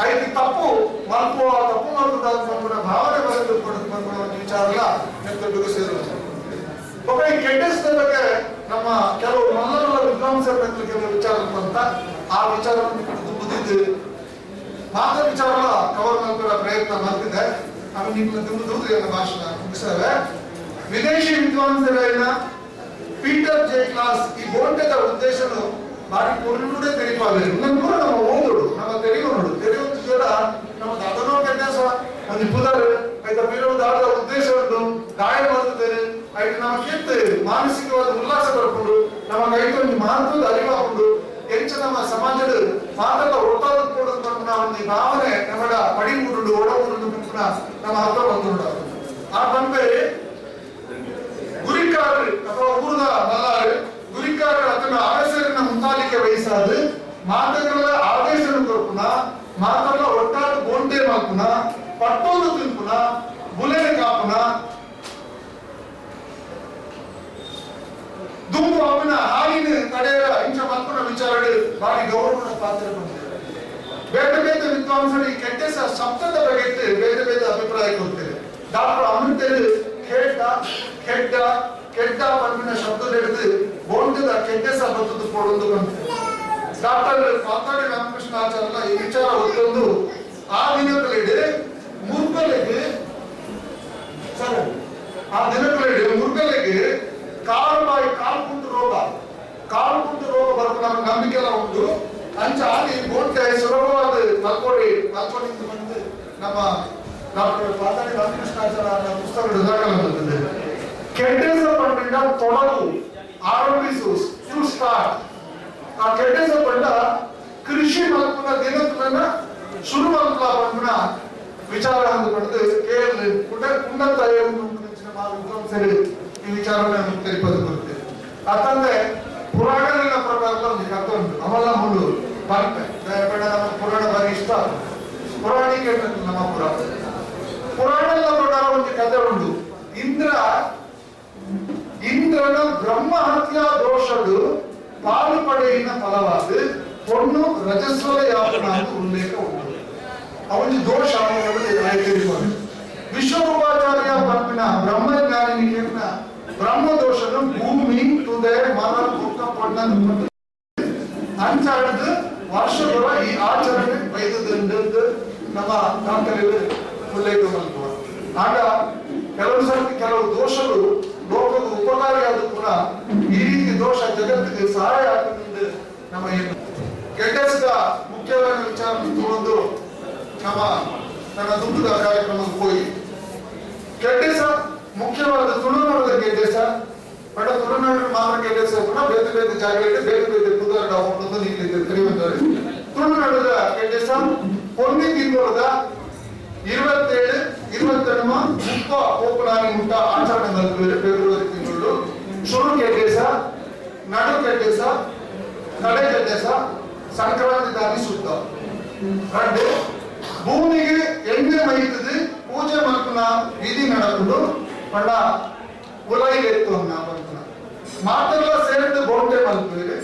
ಐದು ತಪ್ಪು ಮಲ್ಪುವ ತಪ್ಪು ಮಾಡುವುದಾದ ಭಾವನೆ ಬರೆದು ಬಂದ ಒಂದು ವಿಚಾರ ಸೇರುವುದು. ಒಬ್ಬ ಈ ಕೆಟ್ಟೆಸದ ಬಗ್ಗೆ ನಮ್ಮ ಕೆಲವು ಮಲ್ಲರ ವಿದ್ವಾಂಸರ ಕೆಲವು ವಿಚಾರ ಬಂತ ಆ ವಿಚಾರವನ್ನು ಬುದ್ಧಿದ್ದು ಮಾತ್ರ ವಿಚಾರ ಕವರ್ ಮಾಡುವ ಪ್ರಯತ್ನ ಮಾಡ್ತಿದೆ. ಆಮೇಲೆ ನಿಮ್ಮ ದುಂಬುದು ಎಲ್ಲ ಭಾಷಣ ಮುಗಿಸ್ತೇವೆ. ವಿದೇಶಿ ವಿದ್ವಾಂಸರಾಗಿನ ಪೀಟರ್ ಜೆ ಕ್ಲಾಸ್ ಈ ಬೋಂಟೆದ ಉದ್ದೇಶನು ಬಾರಿ ಕೊಲ್ಲುಡೆ ತೆರಿಪಾಗಲಿ ಕೂಡ ನಮ್ಮ ಓದುಡು ನಮ್ಮ ತೆರಿಯೋಡು ತೆರೆಯುವುದು ಕೂಡ ನಮ್ಮ ಅದನ್ನೋ ಕೆಟ್ಟಸ ಒಂದು ಪುದರ್ ಐದ ಬೀಳುವುದಾದ ಉದ್ದೇಶ ಉಂಟು. ಗಾಯ ಮಾಡುತ್ತೇನೆ ಐದು ನಮ್ಮ ಕೆತ್ತು ಮಾನಸಿಕವಾದ ಉಲ್ಲಾಸ ಬರ್ಕೊಂಡು ನಮ್ಮ ಕೈಗೊಂಡು ಮಹತ್ವದ ಅರಿವಾಕೊಂಡು ಹೆಚ್ಚು ನಮ್ಮ ಸಮಾಜದ ಮಾತಲ್ಲ ಒಟ್ಟಾದ ಒಂದು ಭಾವನೆ ನಮ್ಮ ಪಡಿಮೂಡು ಒಡಮೂಡು ನಮ್ಮ ಅರ್ಥ ಬಂದು ಆ ಬಂದೆ ಗುರಿಕಾರರು ಅಥವಾ ಊರದ ಮಲ್ಲಾರು ಗುರಿಕಾರರು ಅದನ್ನ ಅವಸರಿನ ಮುಂತಾಲಿಕೆ ವಹಿಸಾದು ಮಾತುಗಳ ಆದೇಶ ಕೊರ್ಪುನ ಮಾತಲ್ಲ ಒಟ್ಟಾದ ಬೋಂಟೆ ಮಾಲ್ಪುನ ಪಟ್ಟೋದು ತಿನ್ಪುನ ಬುಲೆನ ಕಾಪುನ ದುಂಬು ಅವನ ಹಾಲಿನ ಕಡೆಯ ಇಂಚ ಮಲ್ಪುನ ವಿಚಾರಗಳು ಬಾರಿ ಗೌರವದ ಪಾತ್ರ ಬಂದಿದೆ. ಬೇರೆ ಬೇರೆ ವಿದ್ವಾಂಸರು ಈ ಕೆಟ್ಟೆಸ ಶಬ್ದದ ಬಗ್ಗೆ ಬೇರೆ ಬೇರೆ ಅಭಿಪ್ರಾಯ ಕೊಡ್ತಾರೆ. ಡಾಕ್ಟರ್ ಅಮೃತರು ಕೆಟ್ಟ ಕೆಟ್ಟ ಕೆಟ್ಟ ಪಂಪಿನ ಶಬ್ದ ಹಿಡಿದು ಬೋಂಟದ ಕೆಟ್ಟೆಸ ಬದ್ದು ಕೊಡೋದು ಬಂತು. ಡಾಕ್ಟರ್ ಪಾತಾಡಿ ರಾಮಕೃಷ್ಣ ಆಚಾರ್ಯ ಈ ವಿಚಾರ ಹೊತ್ತೊಂದು ಆ ದಿನಗಳಲ್ಲಿ ಮುರ್ಗಲೆಗೆ ಕಾಲ್ಕುಂಟು ರೋಗ ಬರಕು ನಮ್ಗೆ ನಂಬಿಕೆ ಎಲ್ಲ ಉಂಟು. ಅಂಚ ಆಗಿ ಬೋಂಟೆ ಸುಲಭವಾದ ಮಲ್ಕೊಂಡಿದ್ದು ಬಂದು ನಮ್ಮ ಡಾಕ್ಟರ್ ಪಾತಾಡಿ ರಾಮಕೃಷ್ಣ ಆಚಾರ್ಯ ಪುಸ್ತಕಗಳು ದಾಖಲೆ ಬರ್ತದೆ. ಕೆಟ್ಟೆಸ ಪಂಡಿತ ತೊಡಗು ಆರಂಭಿಸು ಸ್ಟಾರ್ಟ್. ಆ ಕೆಟ್ಟೆಸ ಪಂಡ ಕೃಷಿ ಮಲ್ಪುನ ದಿನಕಲನ್ನ ಶುರು ಮಲ್ಪಲ ಪಂಪುನ ವಿಚಾರ ಪಡೆದು ಕೇಳಿ ಉನ್ನತ ವಿದ್ವಾಂಸರು ಈ ವಿಚಾರವನ್ನು ತೆರಿಪದು ಬರುತ್ತೆ. ಅತಂದ್ರೆ ಪುರಾಣಗಳ ಪ್ರಕಾರ ಒಂದು ಕಥೆ ಉಂಟು. ಅವೆಲ್ಲ ಮುಂದು ಬರ್ತೆ ದಯಪಡ ನಮ್ಮ ಪುರಾಣ ಬಾರಿ ಇಷ್ಟ. ಪುರಾಣಿಕ ನಮ್ಮ ಪುರಾಣದ ಪ್ರಕಾರ ಒಂದು ಕಥೆ ಉಂಟು. ಇಂದ್ರ ಇಂದ್ರನ ಬ್ರಹ್ಮ ಹತ್ಯಾ ದೋಷಡು ಪಾಲುಪಡೆಯಿನ ಫಲವಾದ ಪೊಣ್ಣು ರಜಸ್ವಲ ಯಾವನ ಉಲ್ಲೇಖ ಉಂಟು ಅವನ ದೋಷ ತಿಳಿಕೊಂಡು ವಿಶ್ವರೂಪಾಚಾರ್ಯ ಪಂಪಿನ ಬ್ರಹ್ಮಜ್ಞಾನಿನಿಗೆ ಬ್ರಹ್ಮ ದೋಷನು ಭೂಮಿ ತುದೆ ಮರ ಕುಕ್ಕ ಪೊಣ್ಣ ಅಂಚಾಡದು ವರ್ಷಗಳ ಈ ಆಚರಣೆ ಬೈದದ್ದು ನಮ್ಮ ದಾಖಲೆಗಳು ಉಲ್ಲೇಖ ಮಾಡುವ ಆಗ ಕೆಲವು ಸರ್ತಿ ಕೆಲವು ದೋಷಗಳು ಲೋಕದ ಉಪಕಾರಿಯಾದ ಕೂಡ ಈ ರೀತಿ ದೋಷ ಜಗತ್ತಿಗೆ ಸಹಾಯ ಆಗುತ್ತದೆ ನಮ್ಮ ಏನು ಕೆಟ್ಟದ ಮುಖ್ಯವಾದ ವಿಚಾರ ತಗೊಂಡು ನಮ್ಮ ನನ್ನ ದುಃಖದ ಕಾರ್ಯಕ್ರಮಕ್ಕೆ ಹೋಗಿ ಕೆಟ್ಟಸ ಮುಖ್ಯವಾದ ತುಳುನಾಡದ ಕೆಟ್ಟಸ ಬಡ ತುಳುನಾಡಿನ ಮಾತ್ರ ಕೆಟ್ಟಸ ಕೂಡ ಬೇರೆ ಬೇರೆ ಜಾಗಗಳಲ್ಲಿ ಬೇರೆ ಬೇರೆ ಕುದುರೆ ಹೋಗೋದು ನೀಡಿದೆ ತಿಳಿಯುತ್ತಾರೆ ತುಳುನಾಡದ ಕೆಟ್ಟಸ ಒಂದೇ ತಿಂಗಳದ 27, 28 ಓಪನಾಗಿ ಮುಟ್ಟ ಆಚರಣೆ ಫೆಬ್ರವರಿ ತಿಂಗಳು ಶುರು ಕೆಟ್ಟಸ ನಡು ಕೆಟ್ಟಸ ಕಡೆ ಕೆಟ್ಟಸ ಸಂಕ್ರಾಂತಿ ದಾನಿ ಸುತ್ತ ரெண்டு ಭೂಮಿಗೆ ಎಣ್ಣೆ ಮೈತದು ಪೂಜೆ ಮಾಡ್ಕೊಂಡ ವಿಧಿ ನಡಕೊಂಡು ಪಂಡ ಉಲೈಲೆತ್ತು ಬಂದ ಮಾತೆಲ್ಲ ಸೇರಿದ್ದು ಬೋಂಟೆ ಮಲ್ಪಿದೆ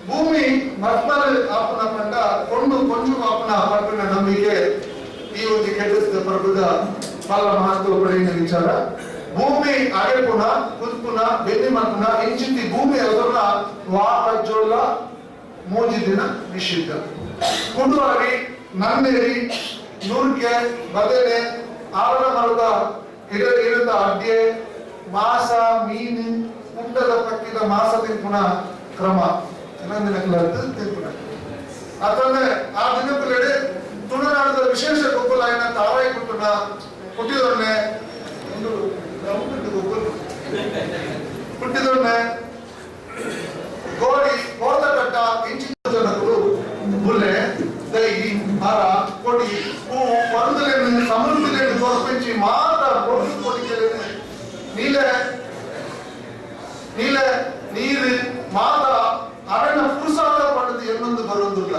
ಭೂಮಿ ಮರ್ಮಲ್ ಆಪನ ಪಂಡ ಕೊಂಡು ಕೊಂಚು ಆಪನ ಪಂಪಿನ ನಂಬಿಕೆ ಈ ಒಂದು ಕೆಟ್ಟಿಸಿದ ಪ್ರಭುದ ಬಹಳ ಮಹತ್ವ ಪಡೆಯುವ ವಿಚಾರ ಭೂಮಿ ಅಗೆಪುನ ಕುತ್ಪುನ ಬೆನ್ನಿ ಮಲ್ಪುನ ಇಂಚಿತಿ ಭೂಮಿ ಅದನ್ನ ವಾ ಕಜ್ಜೋಲ್ಲ 3 ದಿನ ನಿಷಿದ್ಧ ಕುಂಡುವಾರಿ ನಂದೇರಿ ನೂರ್ಕೆ ಬದನೆ ಆವರ ಮರದ ಇರದ ಅಡ್ಡೆ ಮಾಸ ಮೀನು ಕುಂಡದ ಪಕ್ಕಿದ ಮಾಸ ತಿಂಪುನ ಕ್ರಮ ದಿನಕ್ಕಲದ್ದು ತಿಂಪುನ ಅತಂದ್ರೆ ಆ ದಿನಕ್ಕಲೆಡೆ ತುಳುನಾಡದ ವಿಶೇಷ ಗೊಬ್ಬರ ಆಯ್ನ ತಾರಾಯಿ ಕುಟ್ಟುನ ಹುಟ್ಟಿದೊಣ್ಣೆ ಒಂದು ಗೊಬ್ಬರ ಹುಟ್ಟಿದೊಣ್ಣೆ ಗೋಡಿ ಹೋದ ಕಟ್ಟ ಇಂಚಿನ ಜನಗಳು ಬುಲ್ಲೆ ದೈ ಮರ ಕೊಡಿ ಹೂ ಪಂದಲೆಯನ್ನು ಸಮೃದ್ಧಿಯನ್ನು ತೋರ್ಪಿಂಚಿ ಮಾತ್ರ ಕೊಡು ಕೊಡಿಕೆಯನ್ನು ನೀಲೆ ನೀಲೆ ನೀರು ಮಾತ ಅರಣ್ಯ ಪುರುಷಾದ ಪಡೆದು ಇನ್ನೊಂದು ಬರುವುದಿಲ್ಲ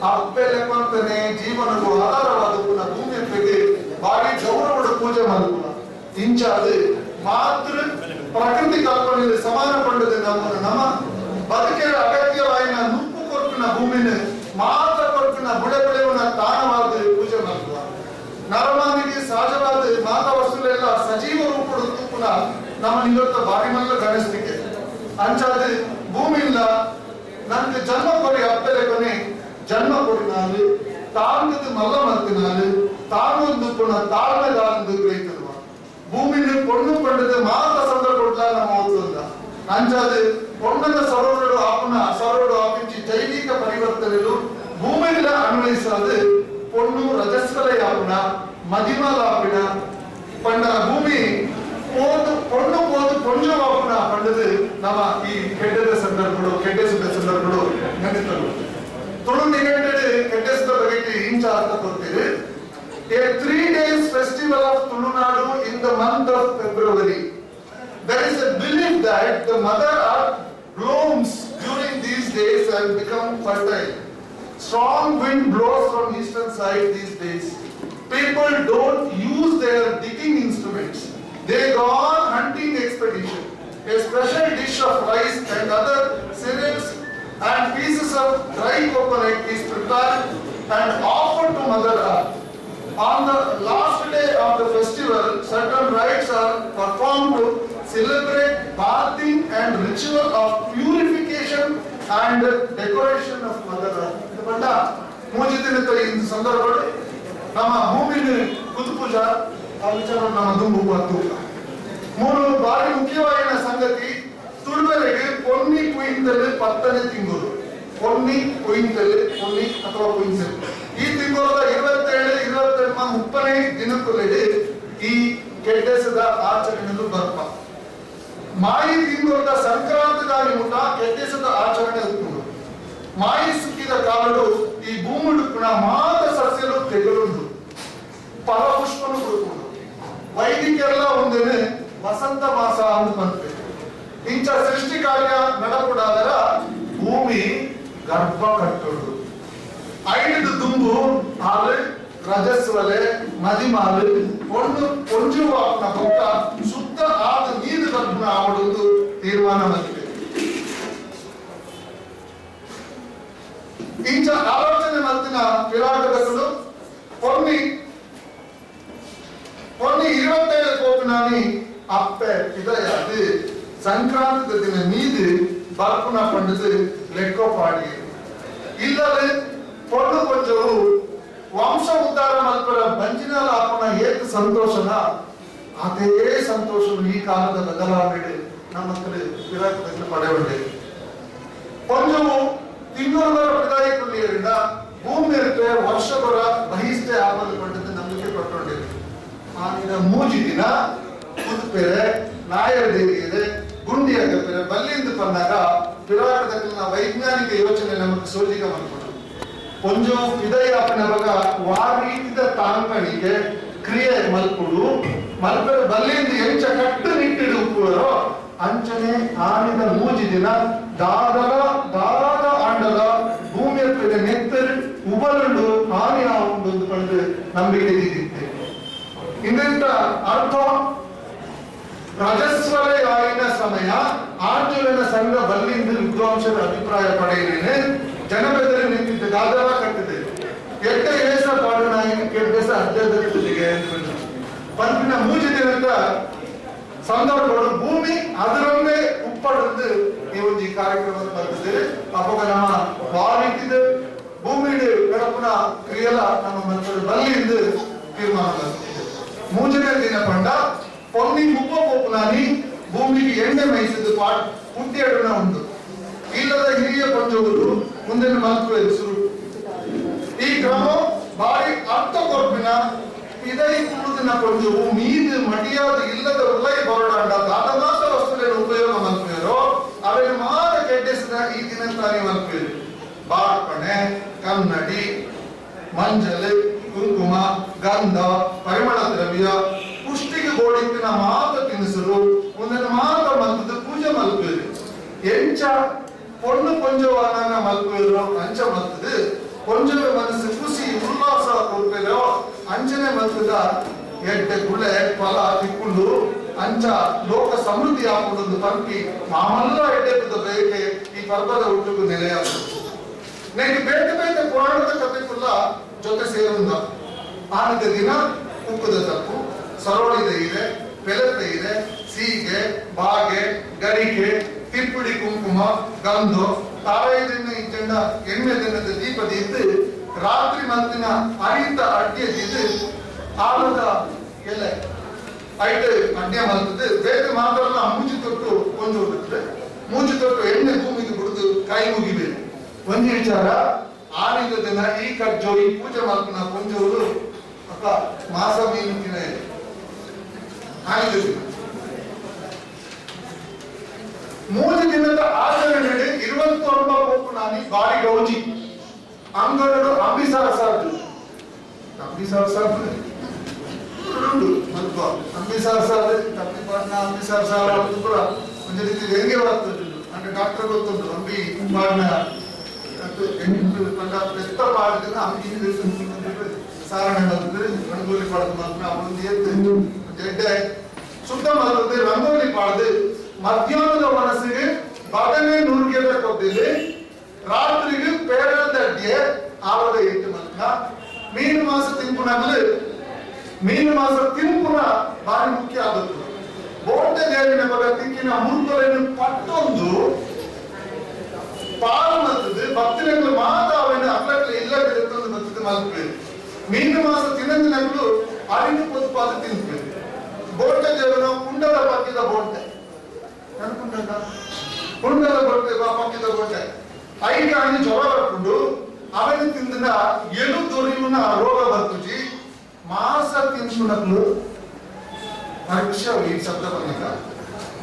ಆ ಉಪ್ಪೆಲೆಪ್ಪಂತಾನೆ ಜೀವನಕ್ಕೂ ಆಧಾರವಾದ ಪುನಃ ಭೂಮಿಯ ಬಗ್ಗೆ ಬಾರಿ ಗೌರವದ ಪೂಜೆ ಮಾಡುವ ಇಂಚ ಅದು ಮಾತ್ರ ಪ್ರಕೃತಿ ಕಲ್ಪನೆಯಲ್ಲಿ ಸಮಾನ ಪಡೆದ ನಮ್ಮ ಬದುಕಿನ ಅಗತ್ಯವಾಯಿನ ನುಪ್ಪು ಕೊರ್ಪಿನ ಭೂಮಿನ ಮಾತ್ರ ಕೊರ್ಪಿನ ಬುಡೆ ಬೆಳೆಯುವ ತಾಣವಾದ ಪೂಜೆ ಮಾಡುವ ನರಮಾನಿಗೆ ಸಹಜವಾದ ಮಾತ ವಸ್ತುಗಳೆಲ್ಲ ಸಜೀವ ರೂಪದ ಪುನಃ ನಮ್ಮ ನಿವೃತ್ತ ಬಾರಿ ಮಲ್ಲ ಗಣಿಸ್ಲಿಕ್ಕೆ ಅಂಚಾದ ಭೂಮಿಯಿಂದ ನನಗೆ ಜನ್ಮ ಕೊಡಿ ಅಪ್ಪಲೆ ಕೊನೆ ಜನ್ಮ ಕೊಡಿ ನಾನು ತಾಂಗದ ಮಲ್ಲ ಮತ್ತೆ ನಾನು ತಾಂಗೊಂದು ಪುನಃ ತಾಳ್ಮೆದಾರಂದು ಗ್ರಹಿತರುವ ಭೂಮಿನ ಪೊಣ್ಣು ಪಂಡದ ಮಾತ ಸಂದರ್ಭ ನಮ್ಮ ಓದುವಂತ ಅಂಚಾದ ಪೊಣ್ಣನ ಸರೋವರಗಳು ಆಪನ ಸರೋವರ ಆಪಿಂಚಿ ಜೈವಿಕ ಪರಿವರ್ತನೆಗಳು ಭೂಮಿಯಿಂದ ಅನ್ವಯಿಸಾದ ಪೊಣ್ಣು ರಜಸ್ವಲ ಯಾಪನ ಮದಿಮಲಾಪಿನ ಪಂಡ ಭೂಮಿ ಪೋದು ಪೊಣ್ಣು ಪೋದು ಪೊಂಜವಾಪನ ಪಂಡದು ನಮ್ಮ ಈ ಕೆಡ್ಡದ ಸಂದರ್ಭಗಳು ನೆನೆತರು ತುಳು ನಿಘಂಟೆಡ್ ಕೆಡ್ಡೆಸದ ಬಗ್ಗೆ ಇಂಚ ಅರ್ಥ ಕೊಡ್ತೀರಿ A 3 days festival of Tulunadu in the month of February. There is a belief that the mother earth blooms during these days and become fertile. Strong wind blows from eastern side these days. People don't use their digging instruments. They go on hunting expedition. A special dish of rice and other cereals and pieces of dry coconut is prepared and offered to Mother Earth. On the last day of the festival, certain rites are performed to celebrate bathing and ritual of purification and decoration of Mother Earth. ಪಂಡ ಮೂಜಿದಿನದ ಈ ಸಂದರ್ಭದಲ್ಲಿ ನಮ್ಮ ಭೂಮಿನ ಕುದುಪೂಜಾ ಆ ವಿಚಾರ ನಮ್ಮ ದುಂಬು ಬಂತು ಮೂರು ಬಾರಿ ಮುಖ್ಯವಾಗಿನ ಸಂಗತಿ ತುಳುವರೆಗೆ ಪೊನ್ನಿ ಕುಯಿಂತಲು 10ನೇ ತಿಂಗಳು ಪೊನ್ನಿ ಅಥವಾ ಕುಯಿಂತಲು ಈ ತಿಂಗಳ 27, 28, 30ನೇ ದಿನಕ್ಕೂ ಈ ಕೆಡ್ಡೆಸದ ಆಚರಣೆಗಳು ಬರ್ಪ ಮಾಯಿ ತಿಂಗಳ ಸಂಕ್ರಾಂತಿ ದಾರಿ ಮುಟ ಕೆಡ್ಡೆಸದ ಆಚರಣೆ ಉತ್ಕೊಂಡು ಮಾಯಿ ಸುಕ್ಕಿದ ಕಾಲಡು ಈ ಭೂಮುಡುಕುಣ ಮಾತ ಸಸ್ಯರು ತೆಗಲುಂಡು ಫಲಪುಷ್ಪನು ಕೊಡುಕೊಂಡು ವೈದಿಕರೆಲ್ಲ ಒಂದೇನೆ ವಸಂತ ಮಾಸ ಅಂತ ಬಂದ್ಬೇಕು ಇಂಚ ಸೃಷ್ಟಿ ಕಾರ್ಯ ನಡಪುಡಾದರ ಭೂಮಿ ಗರ್ಭ ಕಟ್ಟುಡು ಐದು ದುಂಬು ಹಾಲು ರಜಸ್ವಲೆ ಮದಿಮಾಲು ಒಂದು ಪೊಂಜುವಾಪನ ಪಕ್ಕ ಶುದ್ಧ ಆದ ನೀರು ಗರ್ಭನ ಆವಡುವುದು ತೀರ್ಮಾನ ಮಾಡಿದೆ. ಇಂಚ ಆಲೋಚನೆ ಮತ್ತಿನ ವಿರಾಟಗಳು కొన్ని 27 కోపినాని అప్పే ఇదయాది సంక్రాంతి దిన మీది బార్పున పండుది లెక్కో పాడి ఇల్లలే పొన్ను కొంచెం వంశ ఉద్ధార మల్పర ಬಂಜಿನಾಲ ಆಪಣ ಏಕ ಸಂತೋಷನ ಅದೇ ಸಂತೋಷ ಈ ಕಾಲದ ಬದಲಾವಣೆ ನಮ್ಮ ಮಕ್ಕಳು ವಿರಾಟದಲ್ಲಿ ಪಡೆಯುತ್ತೆ. ಕೊಂಚವು ತಿಂಗಳ ಪ್ರದಾಯಕುಳ್ಳಿಯರಿಂದ ಭೂಮಿ ಇರುತ್ತೆ ವರ್ಷದೊರ ಬಹಿಷ್ಠೆ ಆಪದ ಪಂಡದ ನಂಬಿಕೆ ಪಟ್ಟೊಂಡಿದೆ. ಆನಿನ ಮೂಜಿ ದಿನ ಉದುಪೆರೆ ನಾಯರ ದೇವಿಯದೆ ಗುಂಡಿಯಾಗ ಪೆರೆ ಬಲ್ಲಿಂದ ಬಂದಾಗ ವಿರಾಟದ ವೈಜ್ಞಾನಿಕ ಯೋಚನೆ ನಮಗೆ ಸೋಜಿಗ ಮಾಡ್ಕೊಂಡು ಕೊಂಚం ಇದಯ್ಯಪ್ಪನವಾಗ ವಾರೀತಿದ ತಾಂಕಣಿಗೆ ಕ್ರಿಯೆ ಮಲ್ಪುಡು ಮಲ್ಪರ ಬಲ್ಲಿಂದ ಎಂಚ ಕಟ್ಟು ನಿಟ್ಟಿಡು ಉಪ್ಪುವರೋ ಅಂಚನೆ ಆನಿದ ಮೂಜಿ ದಿನ ದಾದ ಆಂಡಲ ಭೂಮಿಯ ನೆತ್ತರು ಉಬಲುಂಡು ಹಾನಿ ಆಗುಂಡು ಪಂಡು ನಂಬಿಕೆ ಇದ್ದಿತ್ತೆ. ಇಂಥ ಅರ್ಥ ರಜಸ್ವಲೆ ಆಯಿನ ಸಮಯ ಆರ್ಜುನನ ಸಂಘ ಬಲ್ಲಿಂದ ವಿದ್ವಾಂಸರ ಅಭಿಪ್ರಾಯ ಪಡೆಯಲೇನೆ ಜನಬೆದರಿ ನಿಂತಿದ್ದ ದಾದರ ಕಟ್ಟಿದೆ ಎಟ್ಟ ಏಸ ಪಾಡನಾಗಿ ಕೆಡ್ಡೆಸ ಅಡ್ಡದಲ್ಲಿಗೆ ಪಂಪಿನ ಮೂಜಿ ದಿನದ ಸಂದರ್ಭಗಳು ಭೂಮಿ ಅದರಲ್ಲೇ ಉಪ್ಪಡದು ಈ ಒಂದು ಈ ಕಾರ್ಯಕ್ರಮದ ಬರ್ತದೆ. ಅವಾಗ ನಮ್ಮ ವಾರಿಟ್ಟಿದ ಭೂಮಿ ಗಡಪನ ಕ್ರಿಯೆಲ್ಲ ನಮ್ಮ ಮನಸ್ಸಲ್ಲಿ ಬಲ್ಲಿಂದ ತೀರ್ಮಾನ ಬರ್ತದೆ. ಮೂಜನೇ ದಿನ ಪಂಡ పొన్ని ముప్ప పోపునాని భూమికి ఎండ మేసిದ್ದು పుట్టి అడుగున ఉంది. ఇల్లದ ಹಿರಿಯ ಪಂಜವರು ಮುಂದಿನ ಮಲ್ಪು ಹೆಸರು ಈ ಕ್ರಮం ಬಾರಿ ಅರ್ಥ ಕೊರ್ಪಿನ ಇದೈ ಕುಳಿದಿನ ಪಂಜವು ಮೀದು ಮಡಿಯಾದ ಇಲ್ಲದ ಉಲ್ಲೈ ಬರಡಾಂಡ ದಾದಮಾತ ವಸ್ತುಗಳನ್ನು ಉಪಯೋಗ ಮಲ್ಪೇರೋ ಅವೆಲ್ಲ ಮಾತ್ರ ಕೆಡ್ಡೆಸಿದ ಈ ದಿನ ತಾನೇ ಮಲ್ಪೇರು. ಬಾರ್ಪಣೆ ಕನ್ನಡಿ ಮಂಜಲ್ ಕುಂಕುಮ ಗಂಧ ಪರಿಮಳ ದ್ರವ್ಯ ಪುಷ್ಟಿಗೆ ಗೋಡಿಕ್ಕಿನ ಮಾತ ತಿನಿಸರು ಒಂದನ್ನು ಮಾತ ಮಲ್ಪದ ಪೂಜೆ ಮಲ್ಪೇರು. ಎಂಚ பொண்ணு கொஞ்சம் வாங்க மல்பேரும் ಅಂಚ ಮಲ್ತದು கொஞ்சம் ಮನಸ್ಸು ಖುಷಿ ಉಲ್ಲಾಸ ಕೊಡ್ಪೇರೋ ಅಂಚನೆ ಮಲ್ತದ ಎಡ್ಡೆ ಗುಳೆ ಫಲ ತಿಕ್ಕೊಂಡು ಅಂಚ ಲೋಕ ಸಮೃದ್ಧಿ ಹಾಕೊಂಡು ಪಂಪಿ ಮಾಮಲ್ಲ ಎಡ್ಡೆದ ಬೇಕೆ ಈ ಪರ್ವದ ಹುಟ್ಟುಕು ನೆಲೆಯಾಗುವುದು. ನನಗೆ ಬೇರೆ ಬೇರೆ ಪುರಾಣದ ಕಥೆಗುಲ್ಲ ಜೊತೆ ಸೇರುಂದ ಆನದ ದಿನ ಉಕ್ಕುದ ತಪ್ಪು ಸರೋಳಿದ ಇದೆ ಬೆಲತೆ ಇದೆ ಸೀಗೆ ಬಾಗೆ ಗರಿಕೆ ತಿಪ್ಪುಡಿ ಕುಂಕುಮ ಗಂಧು ತಾರಾಯದಿನ ಇಜ್ಜಂಡ ಎಣ್ಣೆ ದಿನದ ದೀಪದ ಇದ್ದು ರಾತ್ರಿ ಮತ್ತಿನ ಅರಿತ ಅಡ್ಡಿಯದಿದ್ದು ಆಲದ ಎಲೆ ಐಟು ಅಡ್ಡಿಯ ಮಲ್ತದ್ದು ಬೇರೆ ಮಾತ್ರಲ್ಲ ಮೂಜಿ ತೊಟ್ಟು ಕೊಂದು ಹೋಗುತ್ತೆ. ಮೂಜಿ ತೊಟ್ಟು ಎಣ್ಣೆ ಭೂಮಿಗೆ ಬಿಡುದು ಕೈ ಮುಗಿಬೇಕು. ಒಂದು ವಿಚಾರ ಆರಿದ ದಿನ ಈ ಕಜ್ಜೋ ಈ ಪೂಜೆ ಮಲ್ಪನ ಕೊಂಜೋರು ಅಕ್ಕ ಮಾಸ ಮೀನಿನ ಆಯ್ದ ದಿನ ಮೂರು ದಿನದ ಆಚರಣೆ 29 పోపునాని ಬಾರಿ ಗೌಜಿ ಅಂಗಡರು ಅಂಬಿಸಾರ ಸಾರ್ದು ಮಲ್ಕೋ ಅಂಬಿಸಾರ ಸಾರ್ದು ತಪ್ಪಿ ಪಾಡ್ನ ಅಂಬಿಸಾರ ಸಾರ ಕೂಡ ಒಂದು ರೀತಿ ಹೆಂಗೆ ಬರ್ತದೆ ಅಂದ್ರೆ ಡಾಕ್ಟರ್ ಗೊತ್ತುಂಟು ಅಂಬಿ ಪಾಡ್ನ ಪಂಡ ಬೆತ್ತ ಪಾಡ್ದಿನ ಅಂಬಿ ಸಾರಣೆ ಬರ್ತದೆ ರಂಗೋಲಿ ಪಾಡ್ದು ಮಾತ್ರ ಅವನೊಂದು ಎದ್ದು ಎಡ್ಡೆ ಸುತ್ತ ಮಲ್ಪದೆ ರಂಗೋಲಿ ಪಾಡ್ದು ಮಧ್ಯಾಹ್ನದ ಮನಸ್ಸಿಗೆ ಬಗನೆ ನುರ್ಗೆದ ಕೊದ್ದಿಲ್ಲಿ ರಾತ್ರಿಗೆ ಪೇರದಡ್ಡಿಯ ಆವದ ಇಟ್ಟು ಮಲ್ಕ ಮೀನು ಮಾಸ ತಿಂಪುನಗಲು ಮೀನು ಮಾಸ ತಿಂಪುನ ಬಾರಿ ಮುಖ್ಯ ಆಗುತ್ತೆ. ಬೋಟೆ ದೇವಿನ ಬಗ ತಿಕ್ಕಿನ ಮುರುಕಲನ್ನು ಪಟ್ಟೊಂದು ಪಾಲು ಮತ್ತದು ಭಕ್ತನಗಳು ಮಾತ ಅವನ ಅಕ್ಕಕ್ಕೆ ಇಲ್ಲದಿರುತ್ತದೆ ಮತ್ತದು ಮಲ್ಪೇರು. ಮೀನು ಮಾಸ ತಿನ್ನದಿನಗಳು ಅರಿವು ಪೊತ್ಪಾದ ತಿಂಪೇರು. ಬೋಟೆ ದೇವನ ಕುಂಡದ ಪಕ್ಕಿದ ಬೋಟೆ ಕುಂಡದ ಬಟ್ಟೆ ಪಕ್ಕಿದ ಬೋಟೆ ಐದು ಅಣ್ಣಿ ಜ್ವರ ಬರ್ಕೊಂಡು ಅವನು ತಿಂದಿನ ಎಲು ದೊರೆಯುವನ ರೋಗ ಬರ್ತುಜಿ ಮಾಸ ತಿನ್ಸುನಗಳು ಪರೀಕ್ಷ ಈ ಶಬ್ದ ಬಂದಾಗ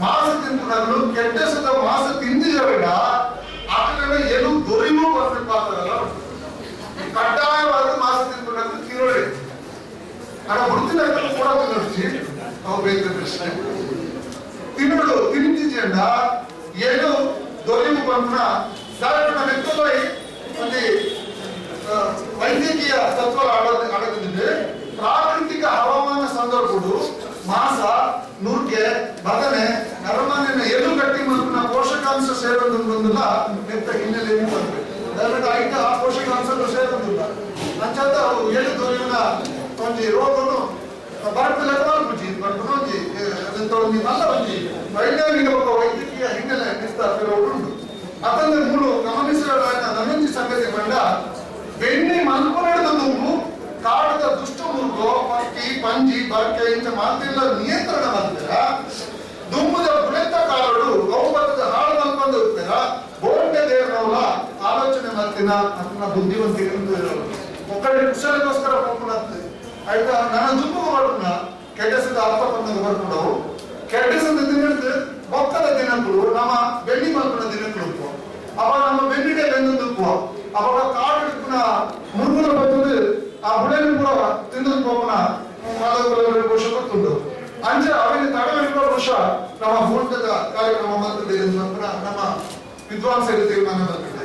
ಮಾಸ ತಿನ್ಸುನಗಳು ಕೆಡ್ಡೆಸದ ಮಾಸ ತಿಂದಿದವೇಡ ಆಟಗಳ ಎಲು ದೊರೆಯುವ ಬರ್ಬೇಕಾಗ್ತದಲ್ಲ ಕಡ್ಡಾಯವಾದ ಮಾಸ ತಿನ್ಸುನಗಳು ತಿರೋಳಿ ಅಡ ಹುಡುತಿನ ಕೂಡ ತಿನ್ನೋಡ್ಸಿ ಅವು ಬೇಕು ಪ್ರಶ್ನೆ ತಿನ್ನೋಡು ತಿಂತಿದ್ದ ಏನು ದೊರೆಯುವ ಬಂದ ಸಾಧಾರಣ ವ್ಯಕ್ತಿಗಳು ಒಂದು ವೈದ್ಯಕೀಯ ತತ್ವ ಅಡಗಿದ್ರೆ ಪ್ರಾಕೃತಿಕ ಹವಾಮಾನ ಸಂದರ್ಭಗಳು ಮಾಸ ನುರ್ಗೆ ಬದನೆ ನರಮನೆಯ ಎಲು ಗಟ್ಟಿ ಪೋಷಕಾಂಶ ಸೇರೋದಿಲ್ಲ ನೆತ್ತ ಹಿನ್ನೆಲೆಯಲ್ಲಿ ಬರ್ತದೆ ದಯವಿಟ್ಟು ಐಟ ಪೋಷಕಾಂಶಗಳು ಸೇರೋದಿಲ್ಲ ಅಂಚಂತ ಎಲ್ಲಿ ದೊರೆಯುವ ಒಂದು ರೋಗನು ಬರ್ತಲೆಕ್ಕ ಒಂಜಿ ಬರ್ತೊಂಜಿ ಅದೆಂತ ಒಂದು ಮಲ್ಲ ಒಂಜಿ ವೈಜ್ಞಾನಿಕ ವೈದ್ಯಕೀಯ ಹಿನ್ನೆಲೆ ಉಂಟು ಅದನ್ನು ಮೂರು ಗಮನಿಸಿದ ನಮಂಜಿ ಸಂಗತಿ ಬಂದ ಬೆಣ್ಣೆ ಮಲ್ಪನೆದ ದುಂಬು ಕಾಡದ ದುಷ್ಟ ಮುರುಗೋ ಪಕ್ಕಿ ಪಂಜಿ ಬರ್ಕೆ ಇಂಥ ಮಾತೆಲ್ಲ ನಿಯಂತ್ರಣ ಮಾಡ್ತಾರ ದುಂಬುದ ಬುಳೆತ ಕಾಲಡು ಗೌಪದ ಹಾಳು ಮಲ್ಕೊಂಡು ಹೋಗ್ತಾರ ಬೋರ್ಡೆ ದೇವರವರ ಆಲೋಚನೆ ಮಾಡ್ತೀನ ಅದನ್ನ ಬುದ್ಧಿವಂತಿಕೆ ಒಕ್ಕಡೆ ಕುಶಲಗೋಸ್ಕರ ಹೋಗ್ಬಿಡತ್ತೆ ಆಯ್ತಾ ನನ್ನ ದುಂಬುಗೂ ಬರೋಣ ಕೆಡ್ಡಸದ ಅರ್ಥ ಬಂದಾಗ ಬರ್ಬಿಡವು ಕೆಡ್ಡಸದ ದಿನದ ಮೊಕ್ಕದ ದಿನಗಳು ನಮ್ಮ ಬೆಳ್ಳಿ ಮಲ್ಪನ ದಿನಗಳು ಅವ ನಮ್ಮ ಬೆನ್ನಿಡೆ ಬೆಂದು ಅವಾಗ ಕಾಡು ಹಿಡ್ಕುನ ಮುರುಗುನ ಬರ್ತದೆ ಆ ಬುಡೇನು ಕೂಡ ತಿಂದು ಹೋಗೋಣ ವರ್ಷ ಗೊತ್ತುಂಟು ಅಂಚೆ ಅವರಿಗೆ ತಡವಿರುವ ವರ್ಷ ನಮ್ಮ ಬೋಂಟದ ಕಾರ್ಯಕ್ರಮ ಬರ್ತದೆ ನಮ್ಮ ವಿದ್ವಾಂಸರು ತೀರ್ಮಾನ ಬರ್ತದೆ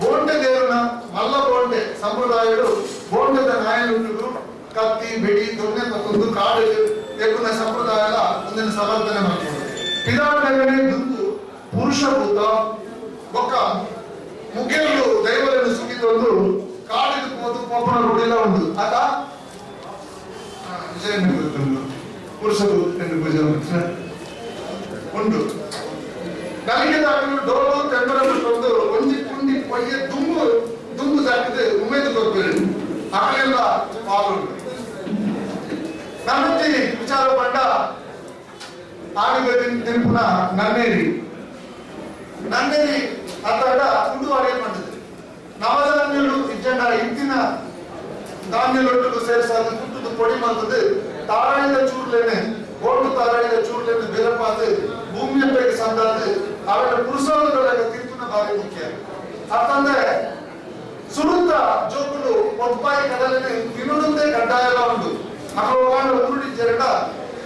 ಬೋಂಟೆ ದೇವರನ್ನ ಮಲ್ಲ ಬೋಂಟೆ ಸಂಪ್ರದಾಯಗಳು ಬೋಂಟದ ನಾಯಕರು ಕತ್ತಿ ಬೆಡಿ ದೊಣ್ಣೆ ಮತ್ತೊಂದು ಕಾಡು ಎಕ್ಕುನ ಸಂಪ್ರದಾಯ ಒಂದಿನ ಸಮರ್ಥನೆ ಮಾಡ್ಕೊಂಡು ಪಿದಾಟನೆ ದುಂದು ಪುರುಷ ಭೂತ ಒಕ್ಕ ಮುಖ್ಯರು ದೈವವನ್ನು ಸುಗಿದೊಂದು ಕಾಡಿಗೆ ಹೋದು ಕೋಪನ ರೂಢಿಲ್ಲ ಉಂಟು ಆತ ಪುರುಷ ಪೂಜೆ ಉಂಟು ನನಗೆ ದಾಟಲು ಡೋಲು ತೆಂಬರೊಂದು ಒಂಜಿ ಕುಂಡಿ ಪೊಯ್ಯ ದುಂಬು ದಾಟಿದೆ ಉಮೇದು ಕೊಡ್ಬೇಡಿ ಆಗಲೆಲ್ಲ ಪಾಲ್ಗೊಂಡು ನನ್ನೊಂದಿ ವಿಚಾರ ಬಂಡ ಆಡಿದ ತಿರುಪುನ ನನ್ನೇರಿ ಅತ್ತಾಡ ಉಂಡು ಅಡಿಗೆ ಮಾಡಿದೆ ನವಧಾನ್ಯಗಳು ಇಜ್ಜಂಡ ಇಂತಿನ ಧಾನ್ಯಲೊಟ್ಟಿಗೂ ಸೇರಿಸಾದ ಕುಟ್ಟುದು ಪೊಡಿ ಮಾಡ್ತದೆ ತಾರಾಳಿದ ಚೂರ್ಲೇನೆ ಗೋಡು ತಾರಾಳಿದ ಚೂರ್ಲೇನೆ ಬೇರಪಾದು ಭೂಮಿಯ ಪೈಗೆ ಸಂದಾದು ಅವರ ಪುರುಷೋದರೊಳಗ ತಿರುಪುನ ಬಾರಿ ಮುಖ್ಯ ಅತ್ತಂದ್ರೆ ಸುರುತ್ತ ಜೋಕುಲು ಒಪ್ಪಾಯಿ ಕಡಲಿನ ತಿನ್ನುವುದೇ ಕಡ್ಡಾಯ ಉಂಟು ಅವಾಗ ಊರುಡಿ ಜರಡ